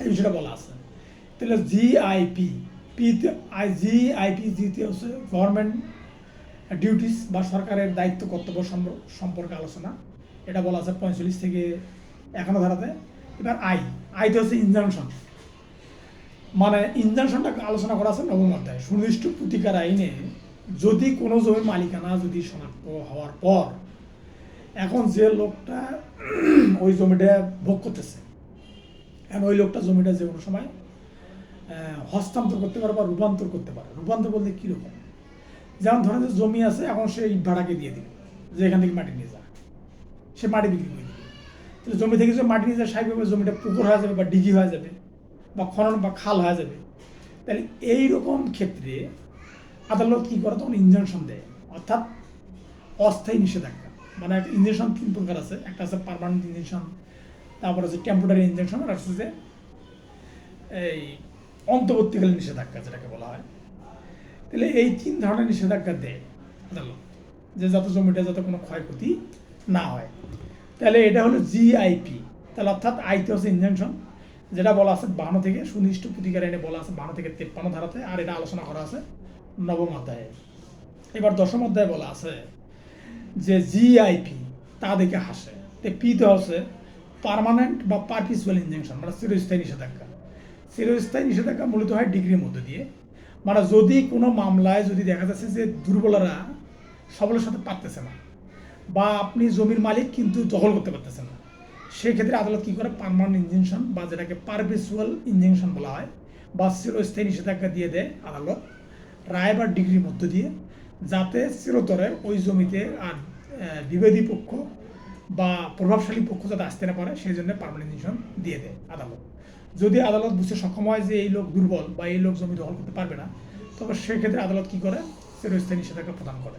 এই বিষয়টা বলা আছে। তাহলে জিআইপি, জিতে হচ্ছে গভর্নমেন্ট ডিউটিস বা সরকারের দায়িত্ব কর্তব্য সম্পর্কে আলোচনা, এটা বলা আছে 45 থেকে 51 ধারাতে। এবার আইতে হচ্ছে ইনজাংশন, মানে ইনজাংশনটা আলোচনা করা আছে 9ম অধ্যায়ে। সুনির্দিষ্ট প্রতিকার আইনে যদি কোনো জমির মালিকানা যদি শনাক্ত হওয়ার পর এখন যে লোকটা ওই জমিটা ভোগ করতেছে, এখন ওই লোকটা জমিটা যে কোনো সময় হস্তান্তর করতে পারে বা রূপান্তর করতে পারে। রূপান্তর বলতে কীরকম, যেমন ধরেন যে জমি আছে, এখন সে ইট ভাড়াকে দিয়ে দিল যে এখান থেকে মাটি নিয়ে যা, সে মাটি বিক্রি করে দিল। তাহলে জমি থেকে যে মাটি নিয়ে যায়, স্বাভাবিকভাবে জমিটা পুকুর হয়ে যাবে বা ডিঘি হয়ে যাবে বা খনন বা খাল হয়ে যাবে। তাহলে এইরকম ক্ষেত্রে আদালত কী করে, তখন ইনজাংশন দেয়, অর্থাৎ অস্থায়ী নিষেধাজ্ঞা। মানে একটা ইনজেকশন 3 প্রকার আছে, একটা আছে পার্মানেন্ট ইনজেকশন, তারপর হচ্ছে টেম্পোরারি ইনজেকশন, আর হচ্ছে যে এই অন্তর্বর্তীকালীন নিষেধাজ্ঞা যেটাকে বলা হয়। তাহলে এই 3 ধরনের নিষেধাজ্ঞা দেয় আদালত, যে যাতে জমিটা যাতে কোনো ক্ষয়ক্ষতি না হয়। তাহলে এটা হলো জিআইপি। তাহলে অর্থাৎ আইতে হচ্ছে ইনজাংশন, যেটা বলা আছে 52 থেকে, সুনির্দিষ্ট প্রতিকার আইনে বলা আছে 52 থেকে 53 ধারাতে, আর এটা আলোচনা করা আছে 9ম অধ্যায়ে। এবার 10ম অধ্যায়ে বলা আছে যে জিআইপি তাদেরকে হাসে। তো পিতে হচ্ছে পার্মানেন্ট বা পারপিচুয়াল ইনজাংশন, মানে চিরস্থায়ী নিষেধাজ্ঞা। চিরস্থায়ী নিষেধাজ্ঞা মূলত হয় ডিগ্রির মধ্যে দিয়ে, মানে যদি কোনো মামলায় যদি দেখা যাচ্ছে যে দুর্বলরা সবলের সাথে পারতেছে না, বা আপনি জমির মালিক কিন্তু দখল করতে পারতেছেন না, সেক্ষেত্রে আদালত কী করে, পার্মানেন্ট ইনজাংশন বা যেটাকে পারপিচুয়াল ইনজাংশন বলা হয় বা চিরস্থায়ী নিষেধাজ্ঞা দিয়ে দেয় আদালত রায় বা ডিগ্রির মধ্য দিয়ে, যাতে চিরতরে ওই জমিতে আর বিবাদী পক্ষ বা প্রভাবশালী পক্ষ যাতে আসতে না পারে, সেই জন্য পার্মানেন্ট ইনজাংশন দিয়ে দেয় আদালত। যদি আদালত বুঝতে সক্ষম হয় যে এই লোক দুর্বল বা এই লোক জমি দখল করতে পারবে না, তবে সেক্ষেত্রে আদালত কী করে, চিরস্থায়ী নিষেধাজ্ঞা প্রদান করে।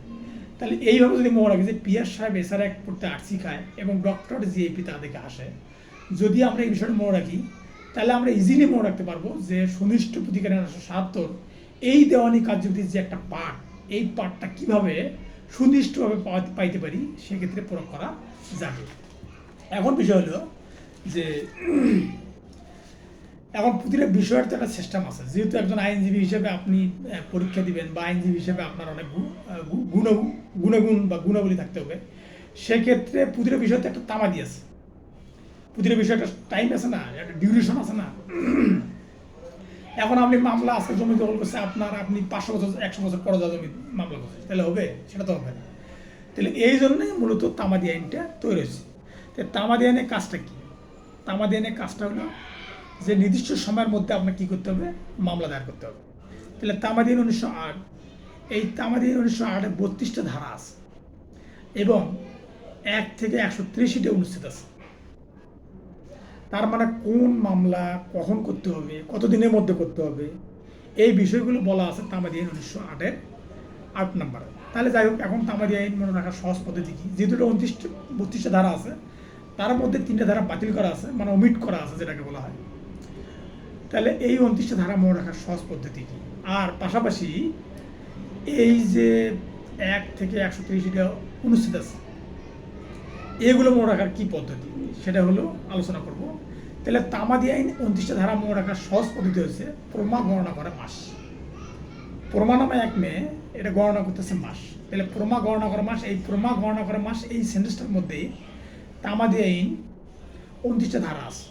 তাহলে এইভাবে যদি মনে রাখি যে পিয়ার সাহেব এসআর অ্যাক্ট পড়তে আর্টসি খায় এবং ডক্টর জিআইপি তাদেরকে আসে, যদি আমরা এই বিষয়টা মনে রাখি, তাহলে আমরা ইজিলি মনে রাখতে পারবো যে সুনির্দিষ্ট প্রতিকার 1977 এই দেওয়ানি কার্যবিধির যে একটা পার্ট, এই পার্টটা কীভাবে সুনির্দিষ্টভাবে পাইতে পারি, সেক্ষেত্রে প্রয়োগ করা যাবে। এখন বিষয় হলো যে এখন প্রতিটা বিষয়ের তো একটা সিস্টেম আছে। যেহেতু একজন আইনজীবী হিসেবে আপনি পরীক্ষা দিবেন বা আইনজীবী হিসেবে আপনার অনেক গুণাগুণ বা গুণাবলী থাকতে হবে, সেক্ষেত্রে প্রতিটা বিষয়তে একটা তামাদি আছে, প্রতিটা বিষয়ে একটা টাইম আছে না, একটা ডিউরেশন আছে না। এখন আপনি মামলা আজকে জমি দখল করছে আপনি 500 বছর 100 বছর পরে যা জমি মামলা করছে, তাহলে হবে? সেটা তো হবে না। তাহলে এই জন্যই মূলত তামাদি আইনটা তৈরি হয়েছে। তো তামাদি আইনের কাজটা কী? তামাদি আইনের কাজটা হলো যে নির্দিষ্ট সময়ের মধ্যে আপনাকে কী করতে হবে, মামলা দায়ের করতে হবে। তাহলে তামাদি আইন 1908, এই তামাদি আইন 1908-এ 32টা ধারা আছে এবং 1 থেকে 130টা অনুচ্ছেদ আছে। তার মানে কোন মামলা কখন করতে হবে, কত দিনের মধ্যে করতে হবে, এই বিষয়গুলো বলা আছে তামাদি আইন 1908-এর 8 নম্বরে। তাহলে যাই হোক, এখন তামাদি আইন মনে রাখার সহজ পদ্ধতি কী? যেহেতু 32টা ধারা আছে, তার মধ্যে 3টা ধারা বাতিল করা আছে, মানে ওমিট করা আছে যেটাকে বলা হয়। তাহলে এই 29টা ধারা মনে রাখার সহজ পদ্ধতি কী? আর পাশাপাশি এই যে 1 থেকে 130টা অনুচ্ছেদ আছে, এগুলো মনে রাখার কী পদ্ধতি, সেটা হলো আলোচনা করব। তাহলে তামাদি আইন 29টা ধারা মনে রাখার সহজ পদ্ধতি হচ্ছে প্রমা গণনা করে মাস। প্রমা নামে এক মেয়ে, এটা গণনা করতেছে মাস। তাহলে প্রমা গণনা করে মাস, এই প্রমা গণনা করে মাস, এই সেন্টেন্সটার মধ্যেই তামাদি আইন 29টা ধারা আছে।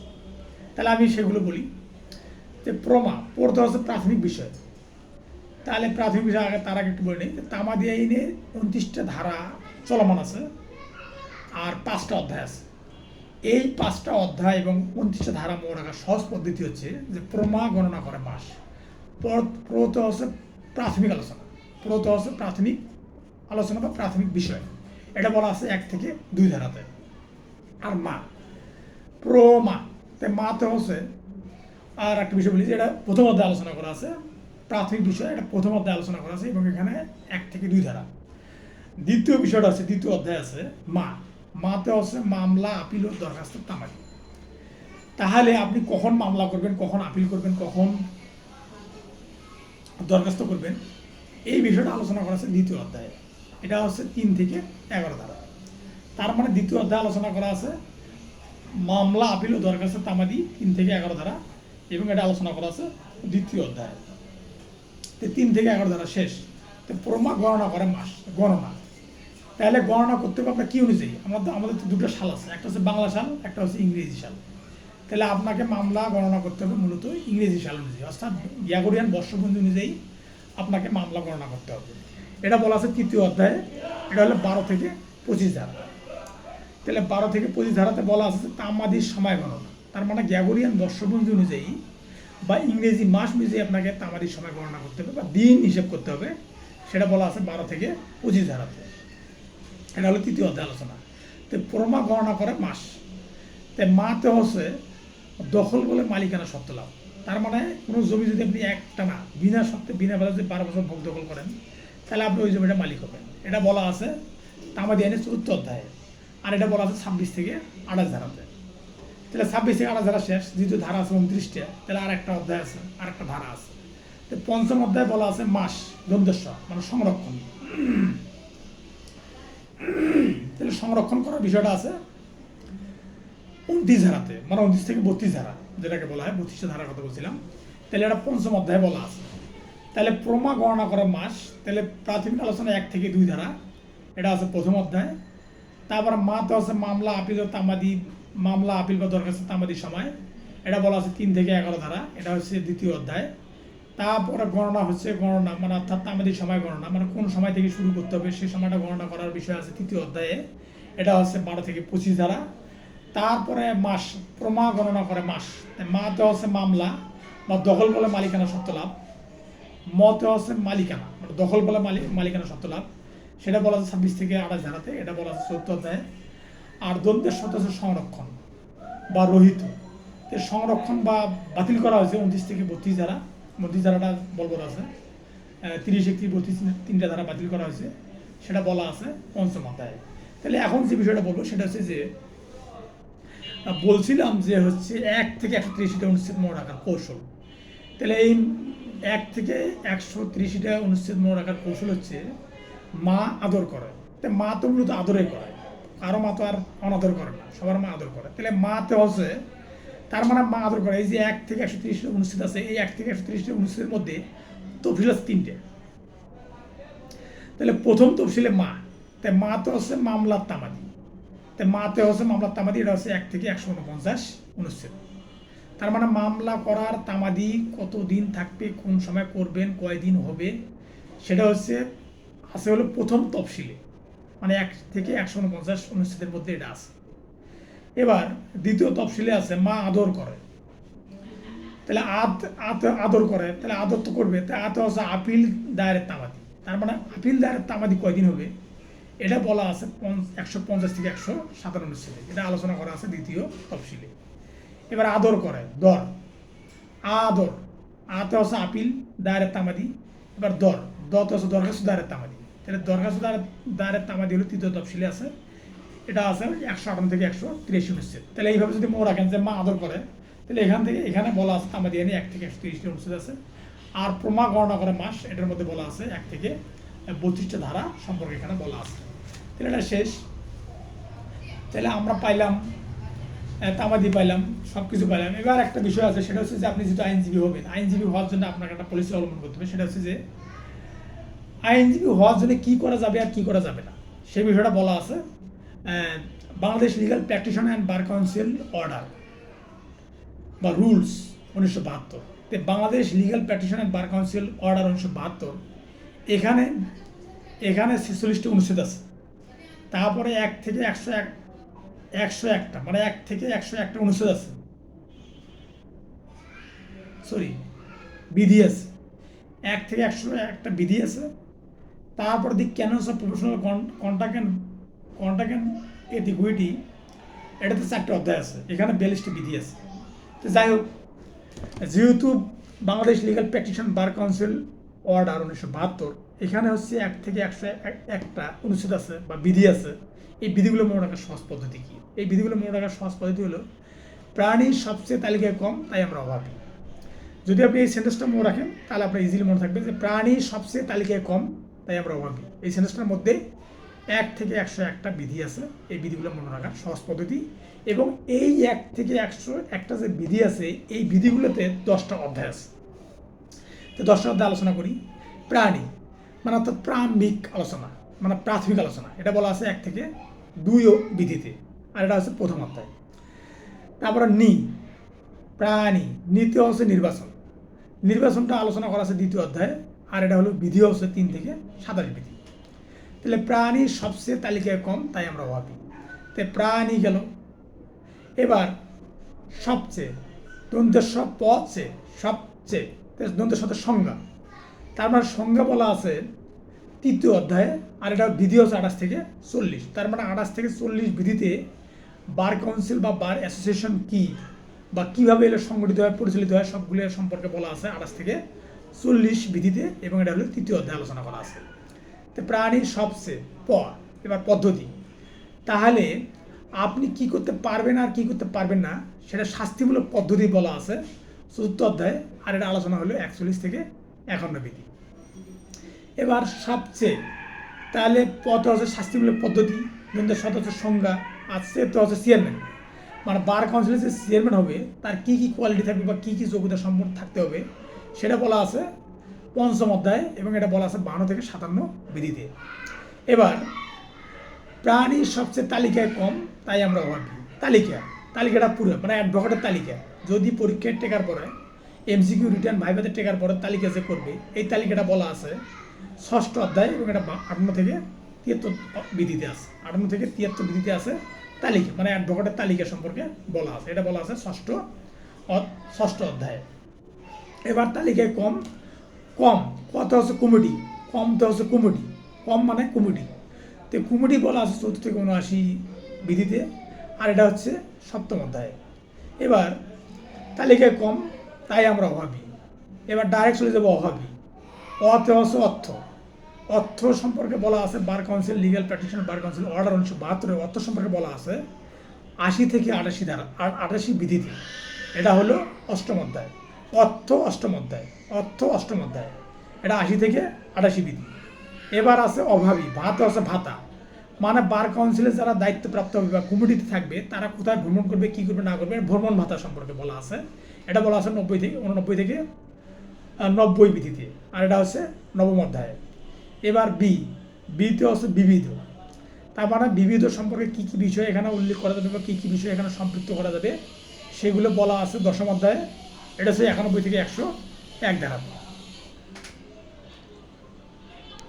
তাহলে আমি সেগুলো বলি। যে প্রমা পড়তে হচ্ছে প্রাথমিক বিষয়। তাহলে প্রাথমিক বিষয় আগে তার আগে একটু বলে নিই। তামাদি আইনে 29টা ধারা চলমান আছে আর 5টা অধ্যায় আছে। এই 5টা অধ্যায় এবং 29টা ধারা মনে রাখার সহজ পদ্ধতি হচ্ছে যে প্রমা গণনা করে মাস। প্রত হচ্ছে প্রাথমিক আলোচনা, প্রত হচ্ছে প্রাথমিক আলোচনা বা প্রাথমিক বিষয়, এটা বলা আছে 1 থেকে 2 ধারাতে। আর মা প্রমা, তাই মাতে হচ্ছে আর একটা বিষয় বলি যে এটা প্রথম অধ্যায়ে আলোচনা করা আছে, প্রাথমিক বিষয় এটা প্রথম অধ্যায়ে আলোচনা করা আছে এবং এখানে 1 থেকে 2 ধারা। দ্বিতীয় বিষয়টা আছে, দ্বিতীয় অধ্যায় আছে মাতে হচ্ছে মামলা, আপিল ও দরখাস্তের তামাদি। তাহলে আপনি কখন মামলা করবেন, কখন আপিল করবেন, কখন দরখাস্ত করবেন, এই বিষয়টা আলোচনা করা আছে দ্বিতীয় অধ্যায়ে। এটা হচ্ছে 3 থেকে 11 ধারা। তার মানে দ্বিতীয় অধ্যায়ে আলোচনা করা আছে মামলা, আপিল ও দরখাস্তের তামাদি 3 থেকে 11 ধারা এবং এটা আলোচনা করা আছে দ্বিতীয় অধ্যায়ে। 3 থেকে 11 ধারা শেষ। তো প্রমা গণনা করে মাস, গণনা। তাহলে গণনা করতে হবে আপনার কি অনুযায়ী? আমাদের তো 2টা সাল আছে, একটা হচ্ছে বাংলা সাল, একটা হচ্ছে ইংরেজি সাল। তাহলে আপনাকে মামলা গণনা করতে হবে মূলত ইংরেজি সাল অনুযায়ী, অর্থাৎ গ্রেগরিয়ান বর্ষপঞ্জি অনুযায়ী আপনাকে মামলা গণনা করতে হবে। এটা বলা আছে 3য় অধ্যায়ে, এটা হলো 12 থেকে 25 ধারা। তাহলে 12 থেকে 25 ধারাতে বলা আছে যে তামাদির সময় গণনা। তার মানে গ্রেগরিয়ান বর্ষপঞ্জি অনুযায়ী বা ইংরেজি মাস অনুযায়ী আপনাকে তামাদির সময় গণনা করতে হবে বা দিন হিসেব করতে হবে, সেটা বলা আছে 12 থেকে 25 ধারাতে। এটা হলো 3য় অধ্যায় আলোচনা। তো প্রমা গণনা করে মাস। তাই মাতে হচ্ছে দখল বলে মালিকানা সত্ত্ব লাভ। তার মানে কোনো জমি যদি আপনি একটানা বিনা সত্ত্বে বিনা বেলা যদি 12 বছর ভোগ দখল করেন, তাহলে আপনি ওই জমিটা মালিক হবেন। এটা বলা আছে তামাদি আইনের 4th অধ্যায়ে। আর এটা বলা আছে 26 থেকে 28 ধারাতে। তাহলে 26 থেকে 28 ধারা শেষ, যেহেতু ধারা আছে 29টা, তাহলে আর একটা অধ্যায় আছে, আর একটা ধারা আছে। তো 5ম অধ্যায়ে বলা আছে মাস, দন্তেশ্ব মানে সংরক্ষণ। তাহলে সংরক্ষণ করার বিষয়টা আছে 29 ধারাতে, মানে 29 থেকে 32 ধারা, যেটাকে বলা হয় 32টা ধারার কথা বলছিলাম। তাহলে এটা 5ম অধ্যায়ে বলা আছে। তাহলে প্রমা গণনা করে মাস, তাহলে প্রাথমিক আলোচনা 1 থেকে 2 ধারা, এটা আছে 1ম অধ্যায়। তারপর মাতে আছে মামলা, আপিল ও তামাদি, মামলা, আপিল বা দরখাস্ত তামাদির সময়, এটা বলা আছে 3 থেকে 11 ধারা, এটা হচ্ছে 2য় অধ্যায়। তারপরে গণনা হচ্ছে গণনা মানে অর্থাৎ তামাদির সময় গণনা মানে কোন সময় থেকে শুরু করতে হবে সেই সময়টা গণনা করার বিষয় আছে 3য় অধ্যায়ে, এটা হচ্ছে 12 থেকে 25 ধারা। তারপরে মাস, প্রমা গণনা করে মাস। মাতে হচ্ছে মামলা বা দখল বলে মালিকানা সত্ত্ব লাভ। মতে হচ্ছে মালিকানা মানে দখল বলে মালিকানা সত্ত্ব লাভ, সেটা বলা আছে 26 থেকে 28 ধারাতে, এটা বলা আছে 4th অধ্যায়ে। আর দন্তের সাথে হচ্ছে সংরক্ষণ বা রহিত। সংরক্ষণ বা বাতিল করা হয়েছে 29 থেকে 32 ধারা। 32 ধারাটা বলবৎ আছে, 30, 31, 32 3টা ধারা বাতিল করা হয়েছে, সেটা বলা আছে 5ম অধ্যায়ে। তাহলে এখন যে বিষয়টা বলবো সেটা হচ্ছে যে বলছিলাম যে হচ্ছে 1 থেকে 130টা অনুচ্ছেদ মনে রাখার কৌশল। তাহলে এই 1 থেকে 130টা অনুচ্ছেদ মনে রাখার কৌশল হচ্ছে মা আদর করে। তাই মা তো মূলত আদরে করে, কারো মা তো আর অনাদর করে না, সবার মা আদর করে। তাহলে মাতে হচ্ছে তার মানে মা আদর করে। এই যে 1 থেকে 130টা অনুচ্ছেদ আছে, এই 1 থেকে 130টা অনুচ্ছেদের মধ্যে তফসিল আছে 3টে। তাহলে প্রথম তফসিলে মা, তাই মাতে হচ্ছে মামলার তামাদি। তাই মাতে হচ্ছে মামলার তামাদি, এটা হচ্ছে 1 থেকে 149 অনুচ্ছেদ। তার মানে মামলা করার তামাদি কতদিন থাকবে, কোন সময় করবেন, কয়দিন হবে, সেটা হচ্ছে আছে হলো প্রথম তফসিলে, মানে 1 থেকে 149 অনুচ্ছেদের মধ্যে এটা আছে। এবার দ্বিতীয় তফসিলে আছে মা আদর করে। তাহলে আদর করে, তাহলে আদর তো করবে, তাই আতে হচ্ছে আপিল দায়েরের তামাদি। তার মানে আপিল দায়েরের তামাদি কয়দিন হবে, এটা বলা আছে 150 থেকে 157 অনুচ্ছেদে, এটা আলোচনা করা আছে দ্বিতীয় তফসিলে। এবার আদর করে, দর আদর, আতে হচ্ছে আপিল দায়েরের তামাদি। এবার দতে হচ্ছে দরখাস্ত দায়েরের তামাদি। তাহলে দরখাস্ত দায়েরের তামাদি হলো 3য় তফসিলে আছে, এটা আছে 158 থেকে 183 অনুচ্ছেদ। তাহলে এইভাবে যদি মনে রাখেন যে মা আদর করে, তাহলে এখান থেকে এখানে বলা আছে তামাদি আইনে 1 থেকে 130টা অনুচ্ছেদ আছে। আর প্রমা গণনা করে মাস, এটার মধ্যে বলা আছে 1 থেকে 32টা ধারা সম্পর্কে এখানে বলা আছে। তাহলে এটা শেষ। তাহলে আমরা পাইলাম তামাদি, পাইলাম সব কিছু পাইলাম। এবার একটা বিষয় আছে, সেটা হচ্ছে যে আপনি যেহেতু আইনজীবী হবেন, আইনজীবী হওয়ার জন্য আপনাকে একটা পলিসি অবলম্বন করতে হবে। সেটা হচ্ছে যে আইনজীবী হওয়ার জন্য কী করা যাবে আর কী করা যাবে না, সেই বিষয়টা বলা আছে Bangladesh legal practitioner and bar council order বা রুলস 1972। তো Bangladesh legal practitioner bar council order 1972 এখানে 46টি অনুচ্ছেদ আছে। তারপরে 1 থেকে 101টা মানে 1 থেকে 101টা অনুচ্ছেদ আছে, সরি বিধি আছে, 1 থেকে 101টা বিধি আছে। তারপর দি ক্যাননস অফ প্রফেশনাল কন্ট্রাক্ট অ্যান্ড এথিকুইটি, এটাতে 4টে অধ্যায় আছে, এখানে 42টি বিধি আছে। তো যাই হোক, যেহেতু Bangladesh legal practitioner bar council order 1972 এখানে হচ্ছে 1 থেকে 101টা অনুচ্ছেদ আছে বা বিধি আছে, এই বিধিগুলো মনে রাখার সহজ পদ্ধতি কী? এই বিধিগুলো মনে রাখার সহজ পদ্ধতি হলো প্রাণীর সবচেয়ে তালিকায় কম তাই আমরা অভাবী। যদি আপনি এই সেন্টেন্সটা মনে রাখেন তাহলে আপনার ইজিলি মনে থাকবে যে প্রাণীর সবচেয়ে তালিকায় কম তাই আমরা অভাবী। এই সেন্টেন্সটার মধ্যে 1 থেকে 101টা বিধি আছে, এই বিধিগুলো মনে রাখার সহজ পদ্ধতি। এবং এই 1 থেকে 101টা যে বিধি আছে এই বিধিগুলোতে 10টা অধ্যায় আছে। তো 10টা অধ্যায় আলোচনা করি। প্রাণী মানে অর্থাৎ প্রারম্ভিক আলোচনা মানে প্রাথমিক আলোচনা, এটা বলা আছে 1 থেকে 2 বিধিতে, আর এটা হচ্ছে প্রথম অধ্যায়। তারপরে প্রাণী, নিতে হচ্ছে নির্বাচনটা আলোচনা করা আছে 2য় অধ্যায়ে, আর এটা হলো বিধি হচ্ছে 3 থেকে 27 বিধি। তাহলে প্রাণী সবচেয়ে তালিকায় কম তাই আমরা অভাবী, তাই প্রাণী গেল। এবার সবচেয়ে দন্তের পচে সবচেয়ে দন্তের সাথে সংজ্ঞা, তার মানে সংজ্ঞা বলা আছে 3য় অধ্যায়ে, আর এটা বিধি হচ্ছে 28 থেকে 40। তার মানে 28 থেকে 40 বিধিতে বার কাউন্সিল বা বার অ্যাসোসিয়েশন কি বা কীভাবে এগুলো সংগঠিত হয় পরিচালিত হয় সবগুলো সম্পর্কে বলা আছে 28 থেকে 40 বিধিতে, এবং এটা হলো 3য় অধ্যায়ে আলোচনা করা আছে। তো প্রাণীর সবচেয়ে এবার পদ্ধতি, তাহলে আপনি কি করতে পারবেন আর কি করতে পারবেন না সেটা শাস্তিমূলক পদ্ধতি বলা আছে 4th অধ্যায়ে, আর এটা আলোচনা হলো 41 থেকে 51 বিধি। এবার সবচেয়ে, তাহলে পদ হচ্ছে শাস্তিমূলক পদ্ধতি, হচ্ছে সংজ্ঞা, আর তো হচ্ছে চেয়ারম্যান, মানে বার কাউন্সিলের যে চেয়ারম্যান হবে তার কী কী কোয়ালিটি থাকবে বা কী কী যোগ্যতা সম্পন্ন থাকতে হবে সেটা বলা আছে 5ম অধ্যায়ে, এবং এটা বলা আছে 52 থেকে 57 বিধিতে। এবার প্রাণীর সবচেয়ে তালিকায় কম তাই আমরা অভাবী, তালিকাটা পুরো মানে অ্যাডভোকেটের তালিকা, যদি পরীক্ষায় টেকার পরে এমসিকিউ রিটার্ন ভাইভাতে টেকার পরে তালিকা যে করবে এই তালিকাটা বলা আছে 6ষ্ঠ অধ্যায়, এবং এটা 58 থেকে 73 বিধিতে আছে। 58 থেকে 73 বিধিতে আছে তালিকা মানে অ্যাডভোকেটের তালিকা সম্পর্কে বলা আছে, এটা বলা আছে 6ষ্ঠ অধ্যায়ে। এবার তালিকায় কম কত হচ্ছে কমিটি, কমতে হচ্ছে কমিটি, কম মানে কমিটি, তো কমিটি বলা আছে 74 থেকে 79 বিধিতে, আর এটা হচ্ছে 7ম অধ্যায়ে। এবার তালিকায় কম তাই আমরা অভাবী। এবার ডাইরেক্ট চলে যাবো অভাবী। অতে হচ্ছে অর্থ সম্পর্কে বলা আছে bar council legal practitioner bar council order 1972 অর্থ সম্পর্কে বলা আছে 80 থেকে 88 ধারা আর 88 বিধিতে, এটা হলো 8ম অধ্যায়। অর্থ 8ম অধ্যায়, এটা 80 থেকে 88 বিধি। এবার আছে অভাবী, হচ্ছে ভাতা, মানে বার কাউন্সিলে যারা দায়িত্বপ্রাপ্ত হবে বা কমিটিতে থাকবে তারা কোথায় ভ্রমণ করবে কী করবে না করবে ভ্রমণ ভাতা সম্পর্কে বলা আছে, এটা বলা আছে 89 থেকে 90 বিধিতে, আর এটা হচ্ছে 9ম অধ্যায়ে। এবার বিতে হচ্ছে বিবিধ, তার মানে বিবিধ সম্পর্কে কী কী বিষয় এখানে উল্লেখ করা যাবে বা কী কী বিষয় এখানে সম্পৃক্ত করা যাবে সেগুলো বলা আছে 10ম অধ্যায়ে, এটা হচ্ছে 91 থেকে 101 ধারা।